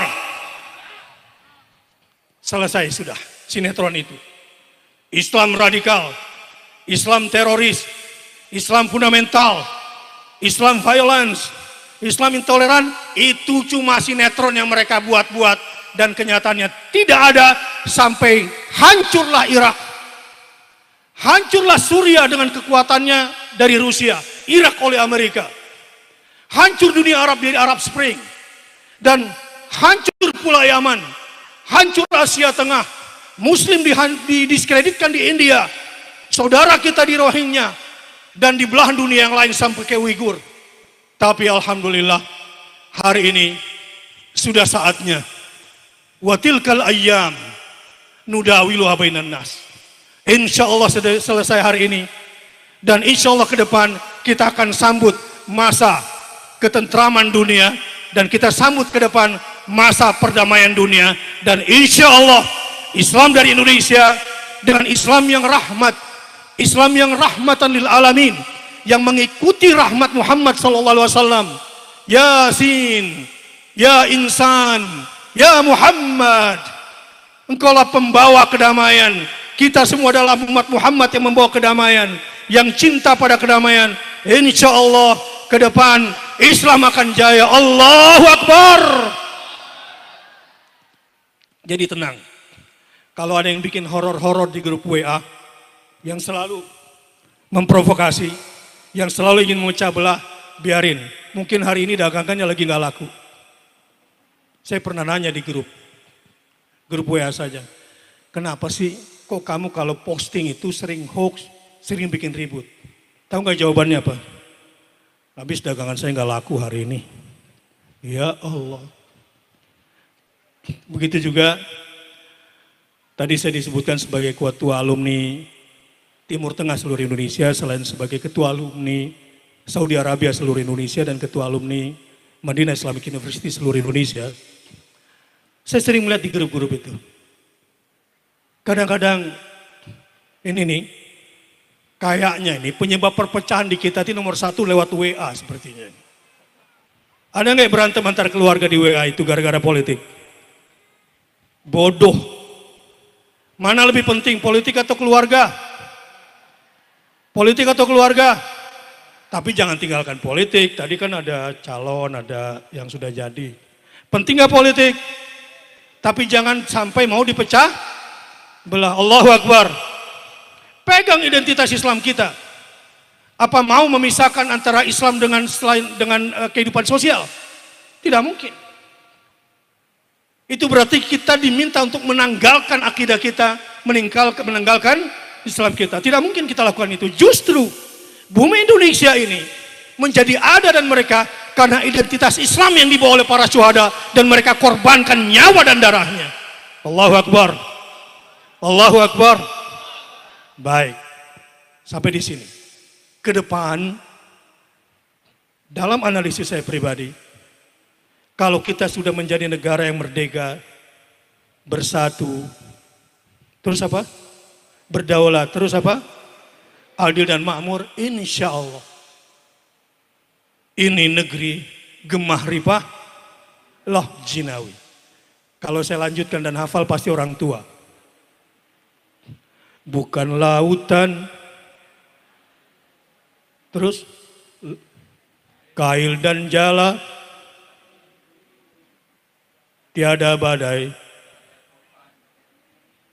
Selesai sudah sinetron itu. Islam radikal, Islam teroris, Islam fundamental, Islam violence, Islam intoleran, itu cuma sinetron yang mereka buat-buat dan kenyataannya tidak ada. Sampai hancurlah Irak, hancurlah Suriah dengan kekuatannya dari Rusia, Irak oleh Amerika, hancur dunia Arab dari Arab Spring, dan hancur pula Yaman, hancur Asia Tengah, Muslim didiskreditkan di India, saudara kita di Rohingya, dan di belahan dunia yang lain sampai ke Uighur. Tapi alhamdulillah hari ini sudah saatnya. Watilkal ayyam nudawiluha bainan nas. Insyaallah selesai hari ini, dan insyaallah ke depan kita akan sambut masa ketentraman dunia, dan kita sambut ke depan masa perdamaian dunia. Dan insya Allah Islam dari Indonesia dengan Islam yang rahmat, Islam yang rahmatan lil alamin, yang mengikuti rahmat Muhammad SAW. Yasin, ya insan, ya Muhammad, engkaulah pembawa kedamaian. Kita semua adalah umat Muhammad yang membawa kedamaian, yang cinta pada kedamaian. Insya Allah ke depan Islam akan jaya. Allahu Akbar. Jadi tenang. Kalau ada yang bikin horor-horor di grup WA, yang selalu memprovokasi, yang selalu ingin memecah belah, biarin. Mungkin hari ini dagangannya lagi nggak laku. Saya pernah nanya di grup WA saja. Kenapa sih kok kamu kalau posting itu sering hoax, sering bikin ribut? Tahu nggak jawabannya apa? Habis dagangan saya nggak laku hari ini. Ya Allah. Begitu juga tadi saya disebutkan sebagai ketua alumni Timur Tengah seluruh Indonesia, selain sebagai ketua alumni Saudi Arabia seluruh Indonesia dan ketua alumni Madinah Islamic University seluruh Indonesia. Saya sering melihat di grup-grup itu. Kadang-kadang ini nih, kayaknya ini penyebab perpecahan di kita itu nomor satu lewat WA sepertinya. Ada nggak berantem antar keluarga di WA itu gara-gara politik? Bodoh. Mana lebih penting, politik atau keluarga? Politik atau keluarga? Tapi jangan tinggalkan politik. Tadi kan ada calon, ada yang sudah jadi. Penting nggak politik? Tapi jangan sampai mau dipecah belah. Allahu Akbar. Pegang identitas Islam kita. Apa mau memisahkan antara Islam dengan kehidupan sosial? Tidak mungkin. Itu berarti kita diminta untuk menanggalkan akidah kita, menanggalkan Islam kita. Tidak mungkin kita lakukan itu. Justru bumi Indonesia ini menjadi ada dan mereka karena identitas Islam yang dibawa oleh para syuhada dan mereka korbankan nyawa dan darahnya. Allahu Akbar. Allahu Akbar. Baik. Sampai di sini. Ke depan dalam analisis saya pribadi, kalau kita sudah menjadi negara yang merdeka, bersatu, terus apa? Berdaulat, terus apa? Adil dan makmur, insya Allah. Ini negeri gemah ripah loh jinawi. Kalau saya lanjutkan dan hafal pasti orang tua. Bukan lautan, terus kail dan jala, tiada badai.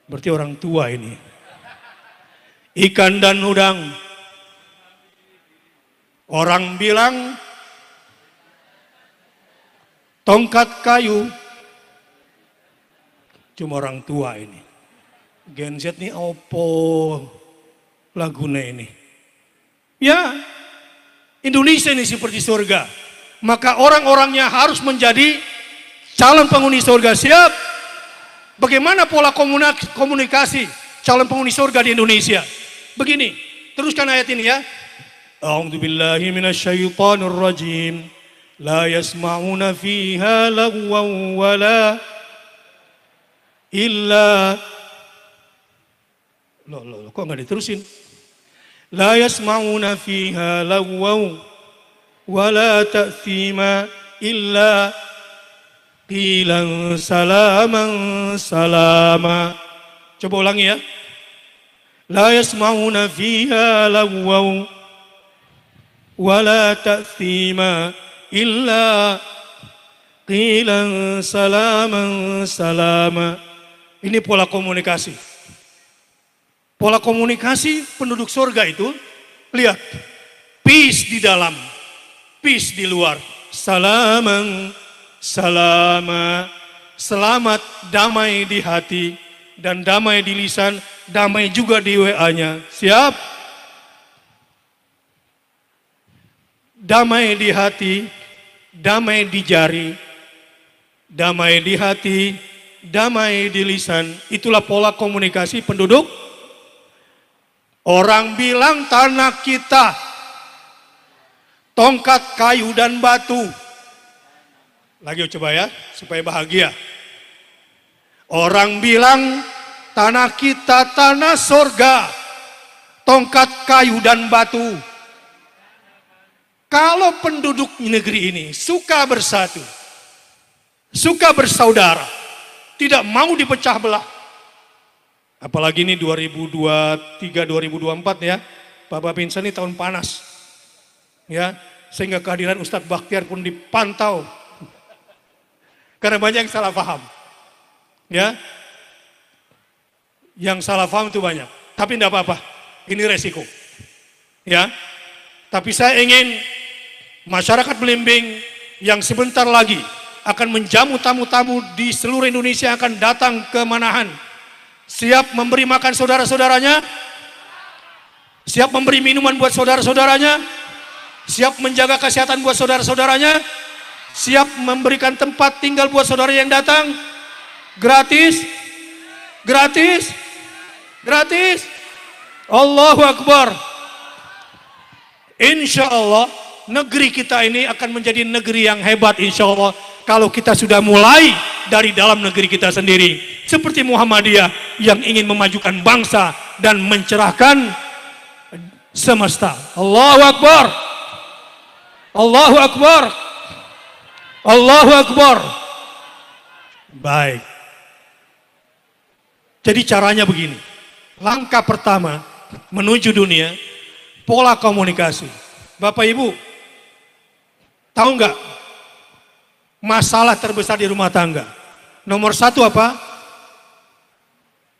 Berarti orang tua ini. Ikan dan udang. Orang bilang tongkat kayu. Cuma orang tua ini. Gen Z ini opo laguna ini. Ya, Indonesia ini seperti surga. Maka orang-orangnya harus menjadi calon penghuni surga. Siap? Bagaimana pola komunikasi calon penghuni surga di Indonesia? Begini, teruskan ayat ini ya. A'udzubillahi minasyaitonir rajim. La yasma'una fiha lagwan wala illa. Loh, kok nggak diterusin? La yasma'una fiha lagwan wala ta'thima illa qilan salaman salama. Coba ulangi ya. La yasma'una fiha lagwan wala ta'thima illa qilan salaman salama. Ini pola komunikasi. Pola komunikasi penduduk surga itu, lihat, peace di dalam, peace di luar. Salaman salama, selamat, damai di hati dan damai di lisan, damai juga di WA-nya. Siap? Damai di hati, damai di jari, damai di hati, damai di lisan. Itulah pola komunikasi penduduk. Orang bilang tanah kita tongkat kayu dan batu. Lagi coba ya, supaya bahagia. Orang bilang tanah kita tanah surga, tongkat kayu dan batu. Kalau penduduk negeri ini suka bersatu, suka bersaudara, tidak mau dipecah belah. Apalagi ini 2023, 2024 ya, Pak Bapinsa ini tahun panas. Ya, sehingga kehadiran Ustadz Bakhtiar pun dipantau. Karena banyak yang salah paham. Ya. Yang salah paham itu banyak. Tapi tidak apa-apa. Ini resiko. Ya. Tapi saya ingin masyarakat Belimbing yang sebentar lagi akan menjamu tamu-tamu di seluruh Indonesia akan datang ke Manahan. Siap memberi makan saudara-saudaranya? Siap memberi minuman buat saudara-saudaranya? Siap menjaga kesehatan buat saudara-saudaranya? Siap memberikan tempat tinggal buat saudara yang datang? Gratis? Gratis? Gratis? Allahu Akbar. Insya Allah negeri kita ini akan menjadi negeri yang hebat insya Allah. Kalau kita sudah mulai dari dalam negeri kita sendiri. Seperti Muhammadiyah yang ingin memajukan bangsa dan mencerahkan semesta. Allahu Akbar. Allahu Akbar. Allahu Akbar. Baik. Jadi caranya begini. Langkah pertama menuju dunia, pola komunikasi. Bapak Ibu, tahu nggak masalah terbesar di rumah tangga? Nomor satu apa?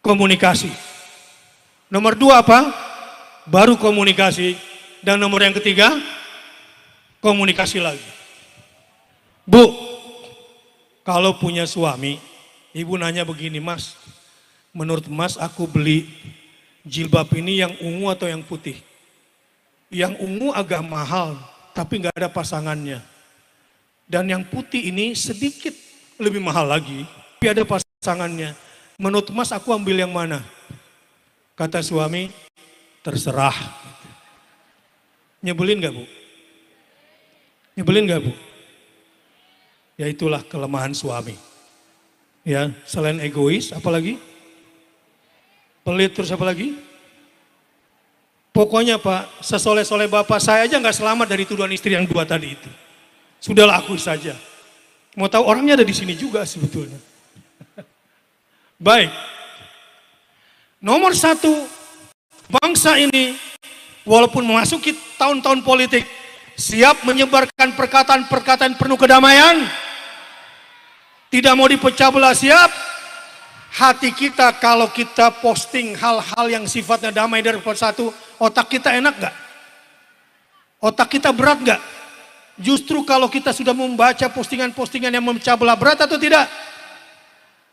Komunikasi. Nomor dua apa? Baru komunikasi. Dan nomor yang ketiga, komunikasi lagi. Bu, kalau punya suami, ibu nanya begini, Mas, menurut Mas aku beli jilbab ini yang ungu atau yang putih? Yang ungu agak mahal, tapi nggak ada pasangannya. Dan yang putih ini sedikit lebih mahal lagi, tapi ada pasangannya. Menurut Mas aku ambil yang mana? Kata suami, terserah. Nyebelin nggak Bu? Nyebelin nggak Bu? Ya itulah kelemahan suami. Ya, selain egois, apalagi? Pelit, terus apa lagi? Pokoknya Pak, sesoleh-soleh Bapak saya aja nggak selamat dari tuduhan istri yang dua tadi itu. Sudahlah akui saja. Mau tahu orangnya ada di sini juga sebetulnya. Baik. Nomor satu, bangsa ini walaupun memasuki tahun-tahun politik, siap menyebarkan perkataan-perkataan penuh kedamaian. Tidak mau dipecah belah, siap. Hati kita kalau kita posting hal-hal yang sifatnya damai dari satu, otak kita enak gak? Otak kita berat gak? Justru kalau kita sudah membaca postingan-postingan yang memecah belah, berat atau tidak?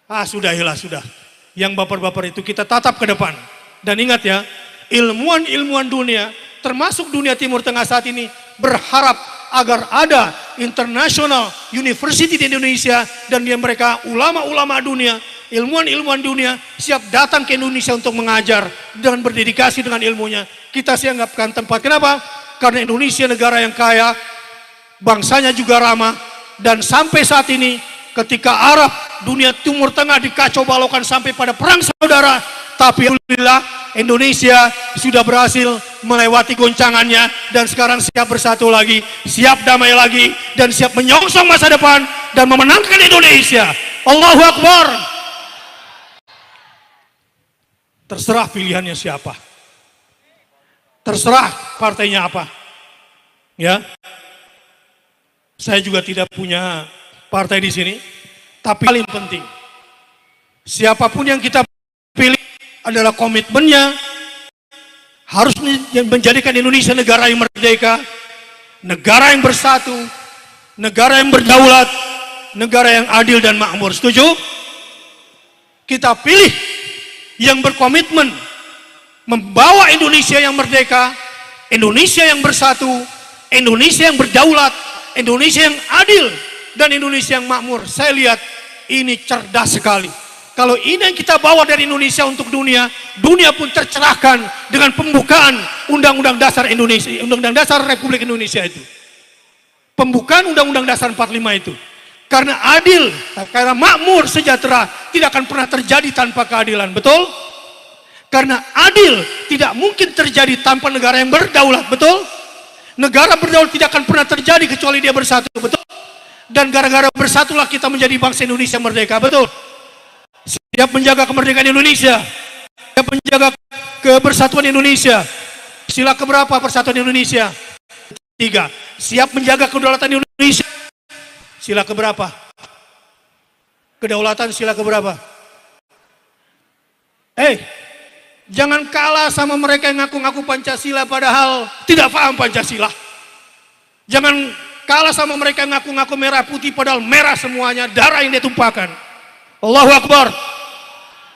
Ah sudahilah, sudah. Yang baper-baper itu kita tatap ke depan. Dan ingat ya, ilmuwan-ilmuwan dunia, termasuk dunia Timur Tengah saat ini, berharap agar ada international university di Indonesia, dan mereka ulama-ulama dunia, ilmuwan-ilmuwan dunia siap datang ke Indonesia untuk mengajar dan berdedikasi dengan ilmunya. Kita siapkan tempat. Kenapa? Karena Indonesia negara yang kaya, bangsanya juga ramah, dan sampai saat ini ketika Arab, dunia Timur Tengah dikacau balaukan sampai pada perang saudara, tapi alhamdulillah Indonesia sudah berhasil melewati goncangannya dan sekarang siap bersatu lagi, siap damai lagi, dan siap menyongsong masa depan dan memenangkan Indonesia. Allahu Akbar. Terserah pilihannya siapa. Terserah partainya apa. Ya. Saya juga tidak punya partai di sini, tapi paling penting siapapun yang kita pilih adalah komitmennya harus menjadikan Indonesia negara yang merdeka, negara yang bersatu, negara yang berdaulat, negara yang adil dan makmur. Setuju? Kita pilih yang berkomitmen membawa Indonesia yang merdeka, Indonesia yang bersatu, Indonesia yang berdaulat, Indonesia yang adil, dan Indonesia yang makmur. Saya lihat ini cerdas sekali. Kalau ini yang kita bawa dari Indonesia untuk dunia, dunia pun tercerahkan dengan pembukaan Undang-Undang Dasar Indonesia, Undang-Undang Dasar Republik Indonesia itu. Pembukaan Undang-Undang Dasar 45 itu. Karena adil, karena makmur, sejahtera, tidak akan pernah terjadi tanpa keadilan. Betul? Karena adil tidak mungkin terjadi tanpa negara yang berdaulat. Betul? Negara berdaulat tidak akan pernah terjadi kecuali dia bersatu. Betul? Dan gara-gara bersatulah kita menjadi bangsa Indonesia merdeka. Betul? Siap menjaga kemerdekaan Indonesia, siap menjaga kebersatuan Indonesia. Sila keberapa persatuan Indonesia? 3. Siap menjaga kedaulatan Indonesia. Sila keberapa? Kedaulatan sila keberapa? Jangan kalah sama mereka yang ngaku-ngaku Pancasila padahal tidak paham Pancasila. Jangan kalah sama mereka yang ngaku-ngaku merah putih padahal merah semuanya, darah yang dia tumpahkan. Allahu Akbar.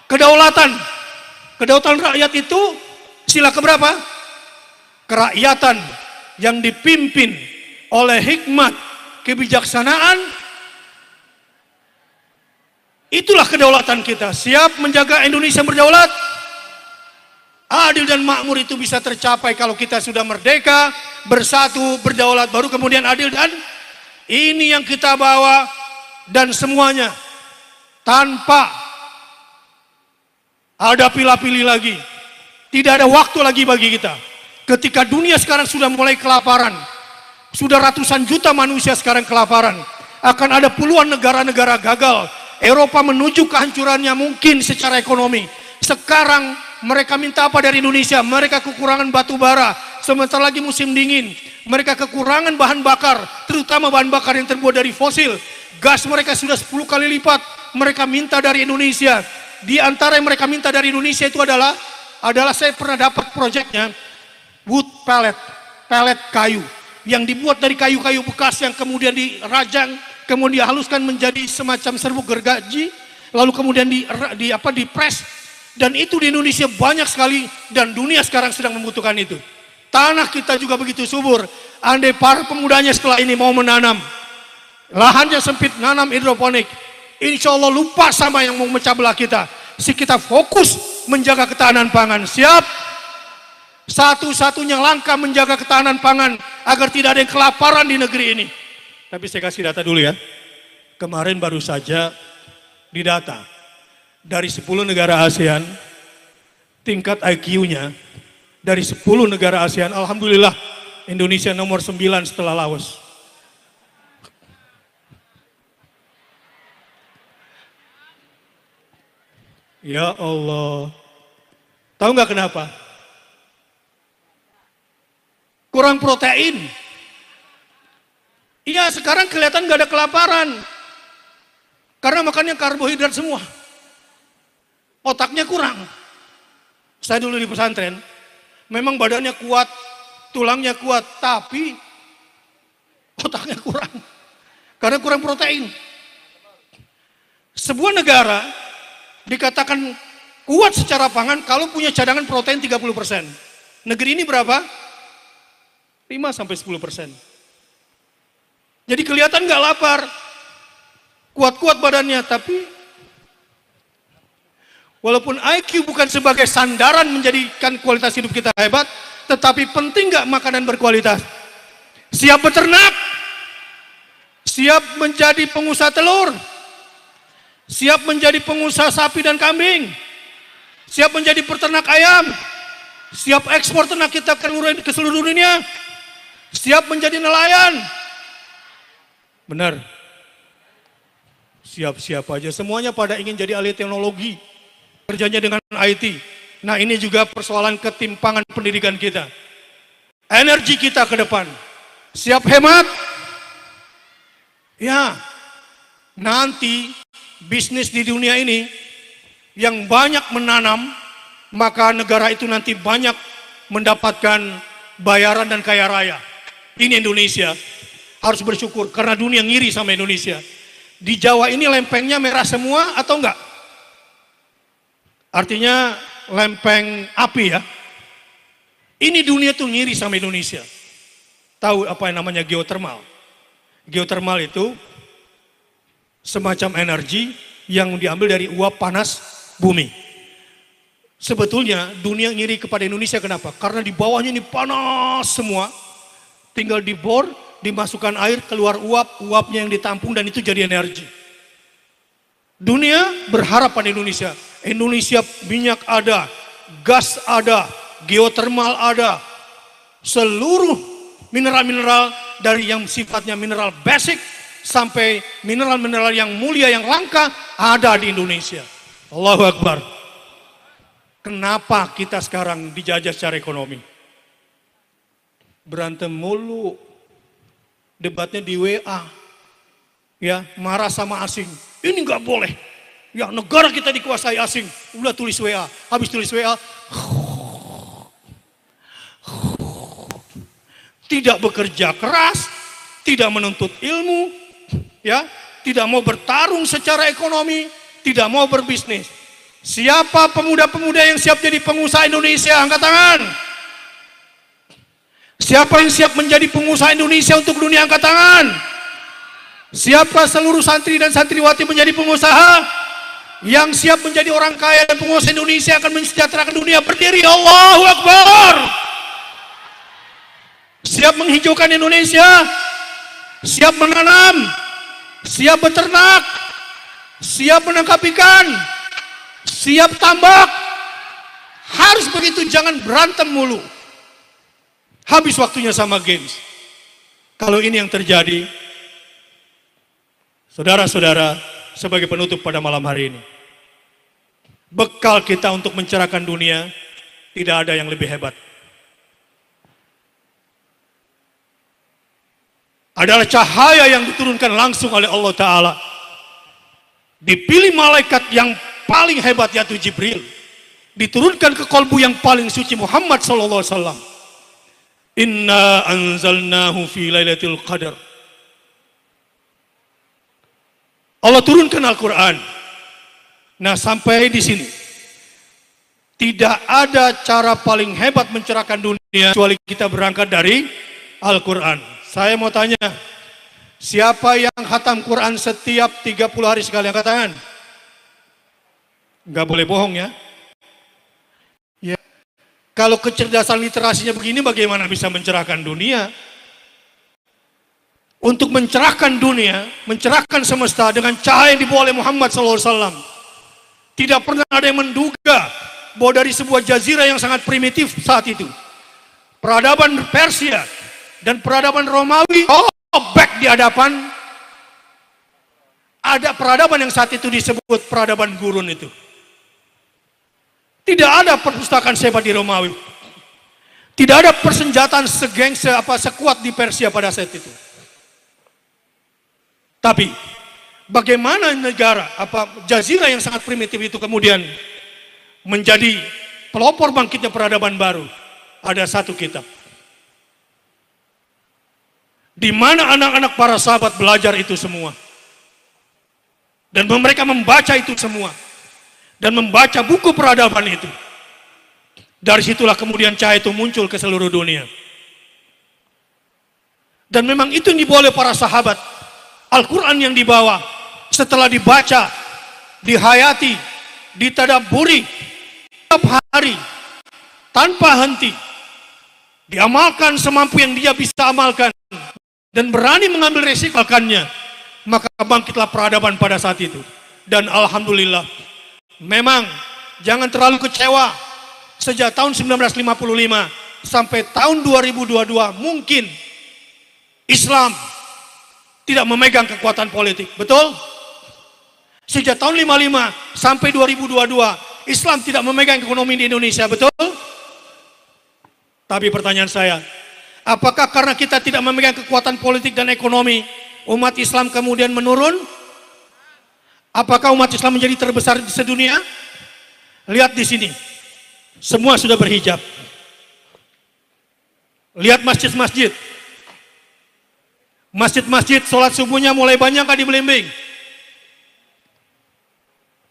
Kedaulatan rakyat itu sila keberapa? Kerakyatan yang dipimpin oleh hikmat, kebijaksanaan, Itulah kedaulatan kita. Siap menjaga Indonesia berdaulat? Adil dan makmur itu bisa tercapai kalau kita sudah merdeka, bersatu, berdaulat, baru kemudian adil. Dan ini yang kita bawa, dan semuanya tanpa ada pilih-pilih lagi. Tidak ada waktu lagi bagi kita. Ketika dunia sekarang sudah mulai kelaparan, sudah ratusan juta manusia sekarang kelaparan, akan ada puluhan negara-negara gagal. Eropa menuju kehancurannya mungkin secara ekonomi. Sekarang mereka minta apa dari Indonesia? Mereka kekurangan batu bara, sebentar lagi musim dingin. Mereka kekurangan bahan bakar, terutama bahan bakar yang terbuat dari fosil. Gas mereka sudah 10 kali lipat. Mereka minta dari Indonesia. Di antara yang mereka minta dari Indonesia itu adalah saya pernah dapat proyeknya wood pellet kayu yang dibuat dari kayu-kayu bekas yang kemudian dirajang, kemudian dihaluskan menjadi semacam serbuk gergaji, lalu kemudian di press, dan itu di Indonesia banyak sekali dan dunia sekarang sedang membutuhkan itu. Tanah kita juga begitu subur. Andai para pemudanya setelah ini mau menanam, lahannya sempit, nanam hidroponik, insya Allah lupa sama yang mau memecah belah kita. Kita fokus menjaga ketahanan pangan. Siap? Satu-satunya langkah menjaga ketahanan pangan agar tidak ada yang kelaparan di negeri ini. Tapi saya kasih data dulu ya. Kemarin baru saja didata dari 10 negara ASEAN, tingkat IQ-nya dari 10 negara ASEAN, alhamdulillah Indonesia nomor 9 setelah Laos. Ya Allah. Tahu nggak kenapa? Kurang protein. Iya, sekarang kelihatan nggak ada kelaparan. Karena makannya karbohidrat semua. Otaknya kurang. Saya dulu di pesantren, memang badannya kuat, tulangnya kuat, tapi otaknya kurang. Karena kurang protein. Sebuah negara dikatakan kuat secara pangan kalau punya cadangan protein 30%. Negeri ini berapa? 5-10%. Jadi kelihatan nggak lapar, kuat-kuat badannya, tapi walaupun IQ bukan sebagai sandaran menjadikan kualitas hidup kita hebat, tetapi penting nggak makanan berkualitas? Siap beternak? Siap menjadi pengusaha telur? Siap menjadi pengusaha sapi dan kambing? Siap menjadi peternak ayam? Siap ekspor ternak kita ke seluruh dunia? Siap menjadi nelayan? Benar. Siap-siap aja. Semuanya pada ingin jadi ahli teknologi. Kerjanya dengan IT. Nah, ini juga persoalan ketimpangan pendidikan kita. Energi kita ke depan. Siap hemat? Ya. Nanti bisnis di dunia ini yang banyak menanam, maka negara itu nanti banyak mendapatkan bayaran dan kaya raya. Ini Indonesia harus bersyukur karena dunia ngiri sama Indonesia. Di Jawa ini lempengnya merah semua atau enggak? Artinya lempeng api ya. Ini dunia tuh ngiri sama Indonesia. Tahu apa yang namanya geotermal? Geotermal itu semacam energi yang diambil dari uap panas bumi. Sebetulnya dunia ngiri kepada Indonesia, kenapa? Karena di bawahnya ini panas semua. Tinggal dibor, dimasukkan air, keluar uap, uapnya yang ditampung dan itu jadi energi. Dunia berharap pada Indonesia. Indonesia minyak ada, gas ada, geotermal ada. Seluruh mineral-mineral dari yang sifatnya mineral basic sampai mineral-mineral yang mulia, yang langka ada di Indonesia. Allahu Akbar. Kenapa kita sekarang dijajah secara ekonomi? Berantem mulu, debatnya di WA, ya marah sama asing. Ini nggak boleh. Ya negara kita dikuasai asing. Udah tulis WA, habis tulis WA, tidak bekerja keras, tidak menuntut ilmu, ya, tidak mau bertarung secara ekonomi, tidak mau berbisnis. Siapa pemuda-pemuda yang siap jadi pengusaha Indonesia? Angkat tangan. Siapa yang siap menjadi pengusaha Indonesia untuk dunia? Angkat tangan. Siapa seluruh santri dan santriwati menjadi pengusaha? yang siap menjadi orang kaya dan penguasa Indonesia akan mensejahterakan dunia. Berdiri, Allahu Akbar. Siap menghijaukan Indonesia, siap menanam, siap beternak, siap menangkap ikan, siap tambak. Harus begitu, jangan berantem mulu. Habis waktunya sama games. Kalau ini yang terjadi, saudara-saudara, sebagai penutup pada malam hari ini, bekal kita untuk mencerahkan dunia tidak ada yang lebih hebat. Adalah cahaya yang diturunkan langsung oleh Allah Ta'ala. Dipilih malaikat yang paling hebat, yaitu Jibril. Diturunkan ke kolbu yang paling suci, Muhammad SAW. Inna anzalnahu fi lailatul qadar. Allah turunkan Al-Quran. Nah, sampai di sini, tidak ada cara paling hebat mencerahkan dunia kecuali kita berangkat dari Al-Quran. Saya mau tanya, siapa yang khatam Quran setiap 30 hari sekali? Angkat tangan. Nggak boleh bohong ya. Ya. Kalau kecerdasan literasinya begini, bagaimana bisa mencerahkan dunia? Untuk mencerahkan dunia, mencerahkan semesta dengan cahaya yang dibawa oleh Muhammad SAW. Tidak pernah ada yang menduga bahwa dari sebuah jazirah yang sangat primitif saat itu, peradaban Persia dan peradaban Romawi back di hadapan ada peradaban yang saat itu disebut peradaban gurun itu. Tidak ada perpustakaan sehebat di Romawi. Tidak ada persenjataan sekuat di Persia pada saat itu. Tapi bagaimana negara jazirah yang sangat primitif itu kemudian menjadi pelopor bangkitnya peradaban baru? Ada satu kitab di mana anak-anak para sahabat belajar itu semua, dan mereka membaca itu semua dan membaca buku peradaban itu. Dari situlah kemudian cahaya itu muncul ke seluruh dunia. Dan memang itu yang dibawa oleh para sahabat. Al-Quran yang dibawa setelah dibaca, dihayati, ditadaburi setiap hari tanpa henti, diamalkan semampu yang dia bisa amalkan dan berani mengambil resikokannya, maka bangkitlah peradaban pada saat itu. Dan alhamdulillah, memang jangan terlalu kecewa. Sejak tahun 1955 sampai tahun 2022 mungkin Islam tidak memegang kekuatan politik, betul? Sejak tahun 55 sampai 2022 Islam tidak memegang ekonomi di Indonesia, betul? Tapi pertanyaan saya, apakah karena kita tidak memegang kekuatan politik dan ekonomi, umat Islam kemudian menurun? Apakah umat Islam menjadi terbesar di sedunia? Lihat di sini, semua sudah berhijab. Lihat masjid-masjid. Masjid-masjid sholat subuhnya mulai banyak di Belimbing.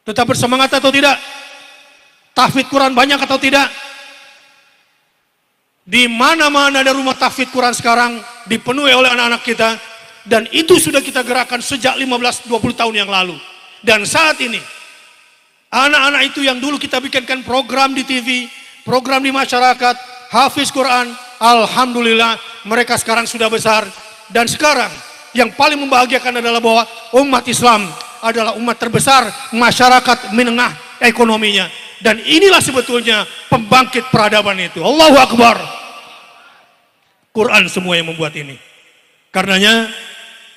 Tetap bersemangat atau tidak? Tahfidz Quran banyak atau tidak? Di mana-mana ada rumah tahfidz Quran sekarang dipenuhi oleh anak-anak kita, dan itu sudah kita gerakkan sejak 15-20 tahun yang lalu. Dan saat ini anak-anak itu yang dulu kita bikinkan program di TV, program di masyarakat, hafiz Quran, alhamdulillah mereka sekarang sudah besar. Dan sekarang yang paling membahagiakan adalah bahwa umat Islam adalah umat terbesar masyarakat menengah ekonominya. Dan inilah sebetulnya pembangkit peradaban itu. Allahu Akbar. Quran semua yang membuat ini. Karenanya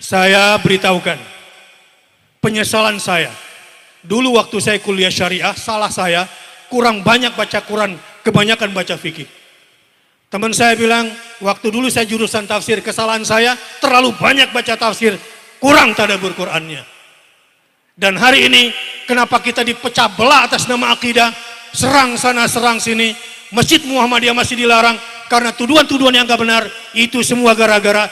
saya beritahukan penyesalan saya. Dulu waktu saya kuliah syariah, salah saya kurang banyak baca Quran, kebanyakan baca fikih. Teman saya bilang, waktu dulu saya jurusan tafsir, kesalahan saya terlalu banyak baca tafsir, kurang tadabbur Qur'annya. Dan hari ini, kenapa kita dipecah belah atas nama akidah, serang sana, serang sini, Masjid Muhammadiyah masih dilarang, karena tuduhan-tuduhan yang gak benar, itu semua gara-gara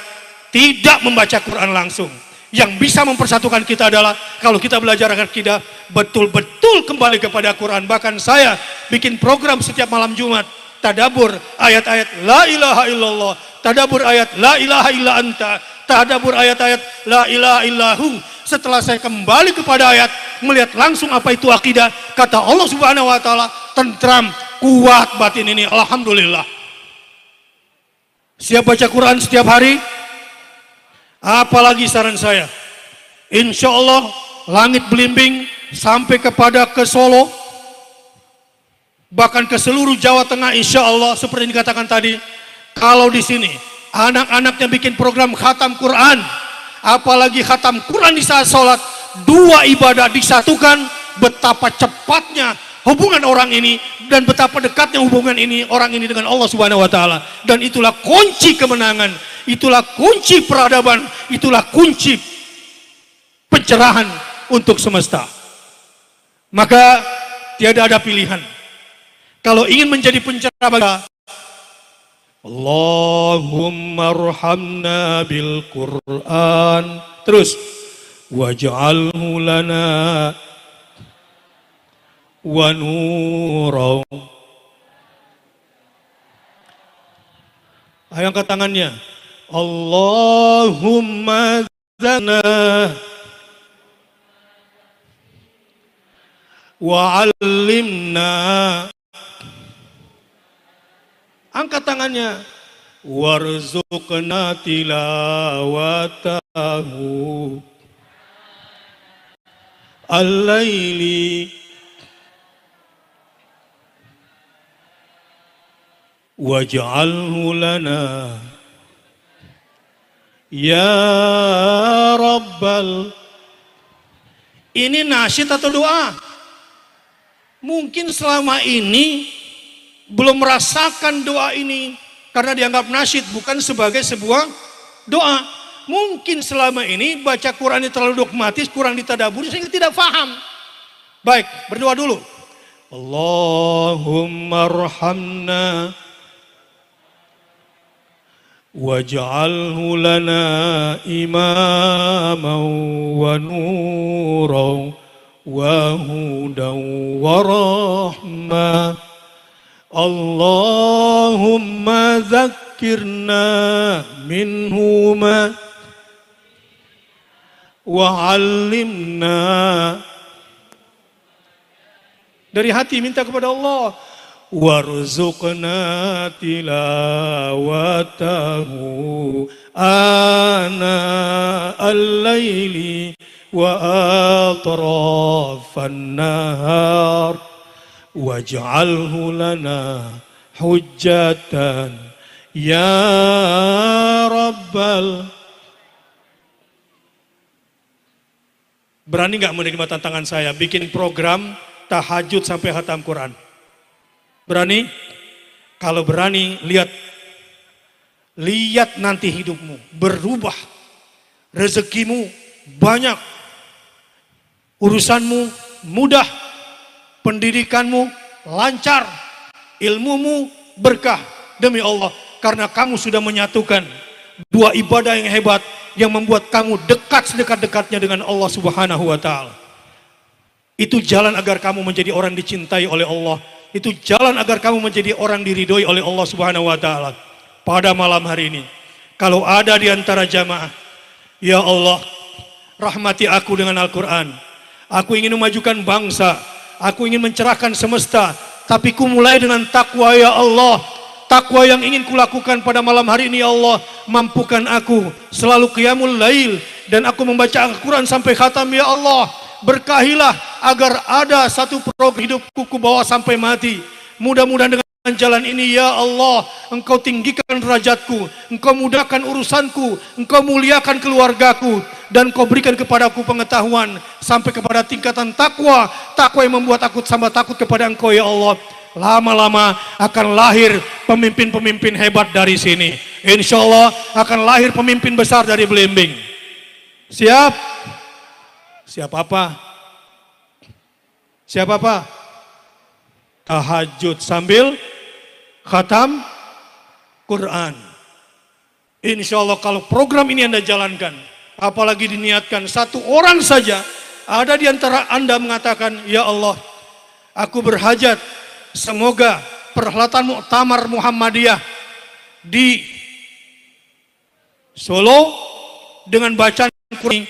tidak membaca Quran langsung. Yang bisa mempersatukan kita adalah, kalau kita belajar akidah, betul-betul kembali kepada Quran. Bahkan saya bikin program setiap malam Jumat, tadabur ayat-ayat la ilaha illallah, tadabur ayat la ilaha illa anta, tadabur ayat-ayat la ilaha illahu. Setelah saya kembali kepada ayat, melihat langsung apa itu akidah. Kata Allah Subhanahu wa taala, tentram, kuat batin ini, alhamdulillah. Siap baca Quran setiap hari? Apalagi saran saya, insya Allah langit belimbing sampai ke Solo, bahkan ke seluruh Jawa Tengah, insya Allah seperti yang dikatakan tadi. Kalau di sini anak-anaknya bikin program khatam Quran, apalagi khatam Quran di saat sholat, dua ibadah disatukan, betapa cepatnya hubungan orang ini dan betapa dekatnya hubungan ini orang ini dengan Allah Subhanahu wa taala. Dan itulah kunci kemenangan, itulah kunci peradaban, itulah kunci pencerahan untuk semesta. Maka tiada ada pilihan. Kalau ingin menjadi pencerah bagi Allahumma arhamna bil Quran. Terus waj'alhu lana wa nura. Ayo angkat tangannya. Allahumma zana wa 'allimna. Angkat tangannya. Warzuqna tilawatahu al-laili waj'alhu lana ya Rabbal. Ini nasyid atau doa? Mungkin selama ini belum merasakan doa ini karena dianggap nasyid, bukan sebagai sebuah doa. Mungkin selama ini baca Quran terlalu dogmatis, kurang ditadaburi sehingga tidak paham. Baik, berdoa dulu. Allahumma arhamna waj'alhu lana imaman wa nuran wa hudan wa rahmah. Allahumma zakkirna minhuma wa 'allimna. Dari hati minta kepada Allah. Warzuqna tilawatahu ana al-laili wa atrafan nahar waj'alhu lana hujjatan ya Rabbal. Berani nggak menerima tantangan saya bikin program tahajud sampai khatam Quran? Berani? Kalau berani, lihat nanti hidupmu berubah, rezekimu banyak, urusanmu mudah, pendidikanmu lancar, ilmumu berkah, demi Allah, karena kamu sudah menyatukan dua ibadah yang hebat yang membuat kamu dekat sedekat-dekatnya dengan Allah Subhanahu wa taala. Itu jalan agar kamu menjadi orang dicintai oleh Allah. Itu jalan agar kamu menjadi orang diridhoi oleh Allah Subhanahu wa taala. Pada malam hari ini, kalau ada di antara jamaah, ya Allah, rahmati aku dengan Al-Qur'an. Aku ingin memajukan bangsa, aku ingin mencerahkan semesta, tapi ku mulai dengan takwa ya Allah. Takwa yang ingin kulakukan pada malam hari ini ya Allah, mampukan aku selalu qiyamul lail dan aku membaca Al-Qur'an sampai khatam ya Allah. Berkahilah agar ada satu program hidupku ku bawa sampai mati. Mudah-mudahan dengan jalan ini ya Allah, Engkau tinggikan derajatku, Engkau mudahkan urusanku, Engkau muliakan keluargaku, dan Engkau berikan kepadaku pengetahuan sampai kepada tingkatan takwa, takwa yang membuat aku tambah takut kepada Engkau ya Allah. Lama-lama akan lahir pemimpin-pemimpin hebat dari sini. Insya Allah akan lahir pemimpin besar dari Belimbing. Siap? Siap apa? Siap apa? Tahajud sambil khatam Quran. Insya Allah kalau program ini Anda jalankan, apalagi diniatkan satu orang saja, ada di antara Anda mengatakan, ya Allah, aku berhajat, semoga perhelatan Muktamar Muhammadiyah di Solo dengan bacaan Quran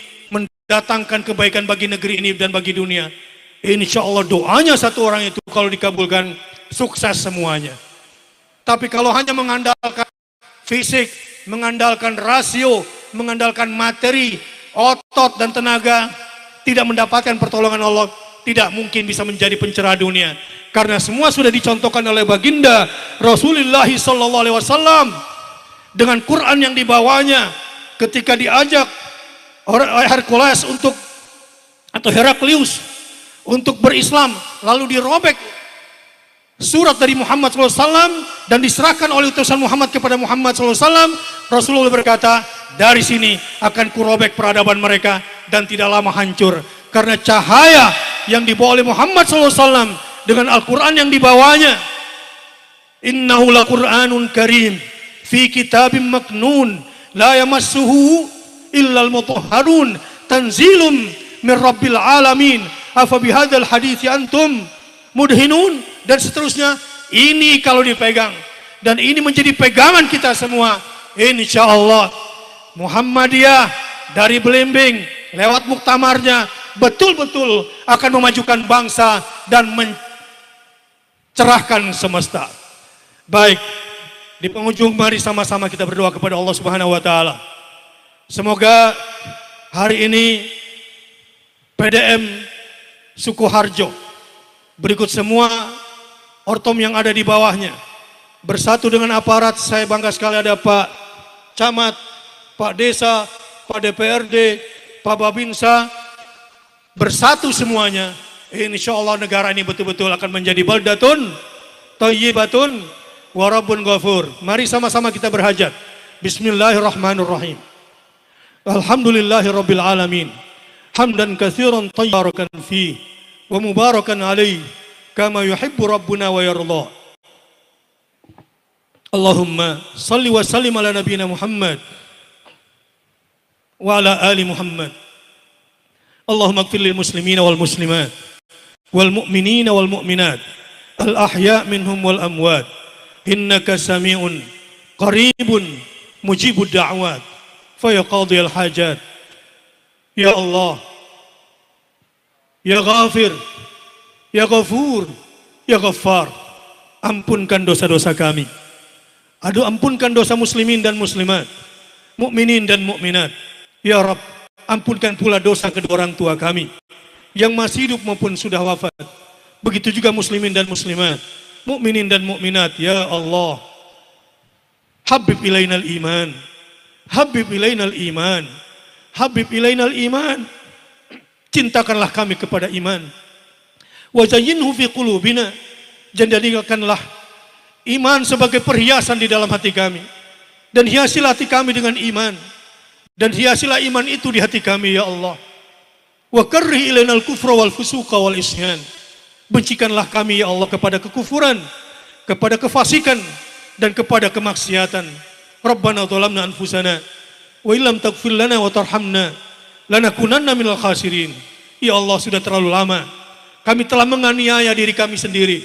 datangkan kebaikan bagi negeri ini dan bagi dunia. Insya Allah doanya satu orang itu kalau dikabulkan, sukses semuanya. Tapi kalau hanya mengandalkan fisik, mengandalkan rasio, mengandalkan materi, otot dan tenaga, tidak mendapatkan pertolongan Allah, tidak mungkin bisa menjadi pencerah dunia. Karena semua sudah dicontohkan oleh baginda Rasulullah SAW dengan Quran yang dibawanya ketika diajak Hercules atau Heraklius untuk berislam, lalu dirobek surat dari Muhammad SAW dan diserahkan oleh utusan Muhammad kepada Muhammad SAW. Rasulullah berkata, dari sini akan kurobek peradaban mereka dan tidak lama hancur. Karena cahaya yang dibawa oleh Muhammad SAW dengan Al-Quran yang dibawanya. Innahu la Qur'anun karim fi kitabim maknun la yamassuhu illal mutahharun tanzilum min rabbil alamin afa bihadzal hadithi antum mudhinun, dan seterusnya. Ini kalau dipegang dan ini menjadi pegangan kita semua, insya Allah Muhammadiyah dari Belimbing lewat muktamarnya betul-betul akan memajukan bangsa dan mencerahkan semesta. Baik, di penghujung mari sama-sama kita berdoa kepada Allah Subhanahu wa taala. Semoga hari ini PDM Sukoharjo berikut semua ortom yang ada di bawahnya bersatu dengan aparat. Saya bangga sekali ada Pak Camat, Pak Desa, Pak DPRD, Pak Babinsa, bersatu semuanya. Insya Allah negara ini betul-betul akan menjadi baldatun thayyibatun wa rabbun ghafur. Mari sama-sama kita berhajat. Bismillahirrahmanirrahim. Alhamdulillahirabbil alamin. Hamdan katsiran thayyibarakan fi wa mubarakan alaihi kama yuhibbu rabbuna wa yarda. Allahumma salli wa sallim ala nabiyyina Muhammad wa ala ali Muhammad. Allahumma ighfir lil muslimina wal muslimat wal mu'minina wal mu'minat al ahya' minhum wal amwat innaka sami'un qaribun mujibud da'wat fa ya qadhiyal hajat. Ya Allah, Ya Ghafir, Ya Ghafur, Ya Ghaffar, ampunkan dosa-dosa kami. Aduh, ampunkan dosa muslimin dan muslimat, mukminin dan mukminat. Ya Rabb, ampunkan pula dosa kedua orang tua kami yang masih hidup maupun sudah wafat. Begitu juga muslimin dan muslimat, mukminin dan mukminat. Ya Allah, habib ilainal iman, habib ilainal iman, habib ilainal iman. Cintakanlah kami kepada iman. Wa zayyinhu fi qulubina, dan jadikanlah iman sebagai perhiasan di dalam hati kami. Dan hiasilah hati kami dengan iman. Dan hiasilah iman itu di hati kami, ya Allah. Wa karrih ilainal kufra wal fusuqa wal isyan. Bencikanlah kami, ya Allah, kepada kekufuran, kepada kefasikan, dan kepada kemaksiatan. Rabbana zalamna anfusana wa illam taghfir lana wa tarhamna lanakunanna minal khasirin. Ya Allah, sudah terlalu lama kami telah menganiaya diri kami sendiri,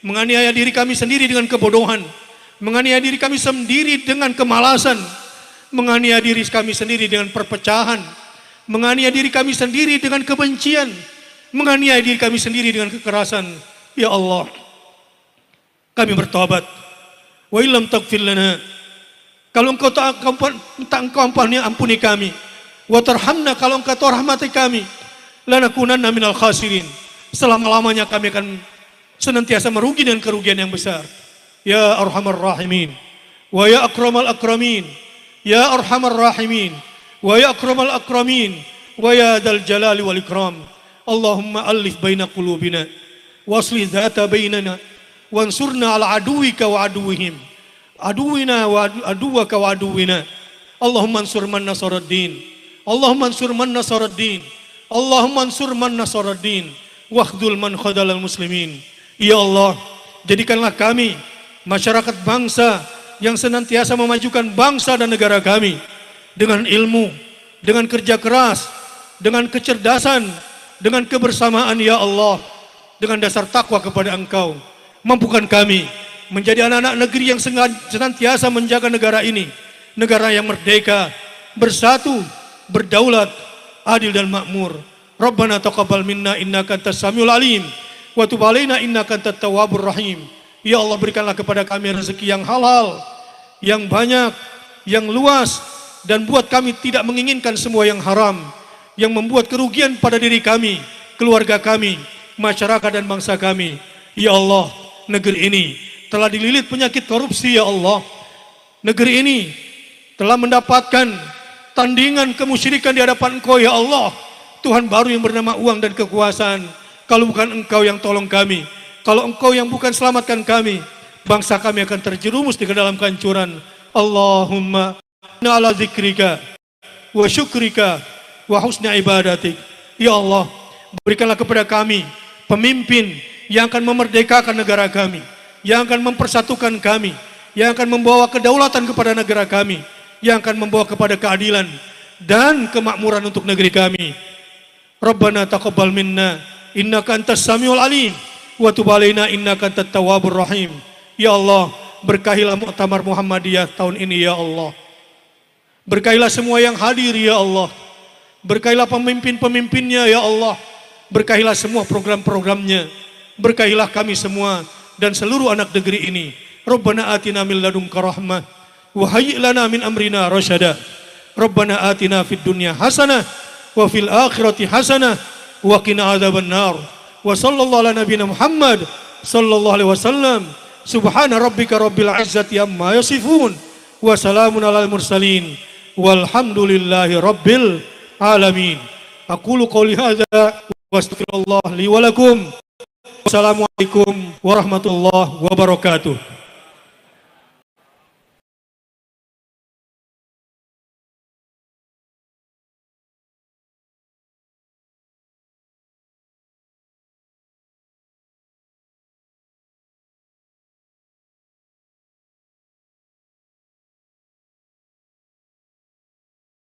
menganiaya diri kami sendiri dengan kebodohan, menganiaya diri kami sendiri dengan kemalasan, menganiaya diri kami sendiri dengan perpecahan, menganiaya diri kami sendiri dengan kebencian, menganiaya diri kami sendiri dengan kekerasan. Ya Allah, kami bertobat. Wa illam taghfir lana, kalau engkau tak engkau ampuni kami. Wa tarhamna, kalau engkau rahmati kami. Lanakunanna minal khasirin, selama-lamanya kami akan senantiasa merugi dengan kerugian yang besar. Ya Arhamar Rahimin wa ya Akramal Akramin, ya Arhamar Rahimin wa ya Akramal Akramin wa ya Dzal Jalali wal Ikram. Allahumma alif baina qulubina waslih dzata bainana wansurna ala aduwika wa aduwihim, aduwina wa aduwaka wa aduwina. Allahumma ansur man nasaraddin, Allahumma ansur man nasaraddin, Allahumma ansur man nasaraddin, wakhdul man khadalal muslimin. Ya Allah, jadikanlah kami masyarakat bangsa yang senantiasa memajukan bangsa dan negara kami dengan ilmu, dengan kerja keras, dengan kecerdasan, dengan kebersamaan, ya Allah, dengan dasar takwa kepada Engkau. Mampukan kami menjadi anak-anak negeri yang senantiasa menjaga negara ini, negara yang merdeka, bersatu, berdaulat, adil dan makmur. Rabbana taqabbal minna innaka antas samiul alim wa tub alaina innaka antat tawwabur rahim. Ya Allah, berikanlah kepada kami rezeki yang halal, yang banyak, yang luas, dan buat kami tidak menginginkan semua yang haram, yang membuat kerugian pada diri kami, keluarga kami, masyarakat dan bangsa kami. Ya Allah, negeri ini telah dililit penyakit korupsi. Ya Allah, negeri ini telah mendapatkan tandingan kemusyrikan di hadapan Engkau. Ya Allah, Tuhan baru yang bernama uang dan kekuasaan. Kalau bukan Engkau yang tolong kami, kalau Engkau yang bukan selamatkan kami, bangsa kami akan terjerumus di dalam kehancuran. Allahumma inna ala zikrika wa syukrika wa husna ibadatik. Ya Allah, berikanlah kepada kami pemimpin yang akan memerdekakan negara kami, yang akan mempersatukan kami, yang akan membawa kedaulatan kepada negara kami, yang akan membawa kepada keadilan dan kemakmuran untuk negeri kami. Rabbana taqabbal minna innaka antas samiul alim wa tub alaina innaka antat tawwabur rahim. Ya Allah, berkahilah Muktamar Muhammadiyah tahun ini. Ya Allah, berkahilah semua yang hadir. Ya Allah, berkahilah pemimpin-pemimpinnya. Ya Allah, berkahilah semua program-programnya. Berkahilah kami semua dan seluruh anak negeri ini. Rabbana atina min ladunka rahmah wa hayyi' lana min amrina rasyada. Rabbana atina fid dunya hasanah wa fil akhirati hasanah wa qina adzabannar. Wa sallallahu ala nabiyina Muhammad sallallahu alaihi wasallam. Subhana rabbika rabbil izzati amma yasifun wa salamun alal mursalin walhamdulillahi rabbil alamin. Aqulu qouli hadza wa astaghfirullah li wa lakum. Wassalamualaikum warahmatullahi wabarakatuh.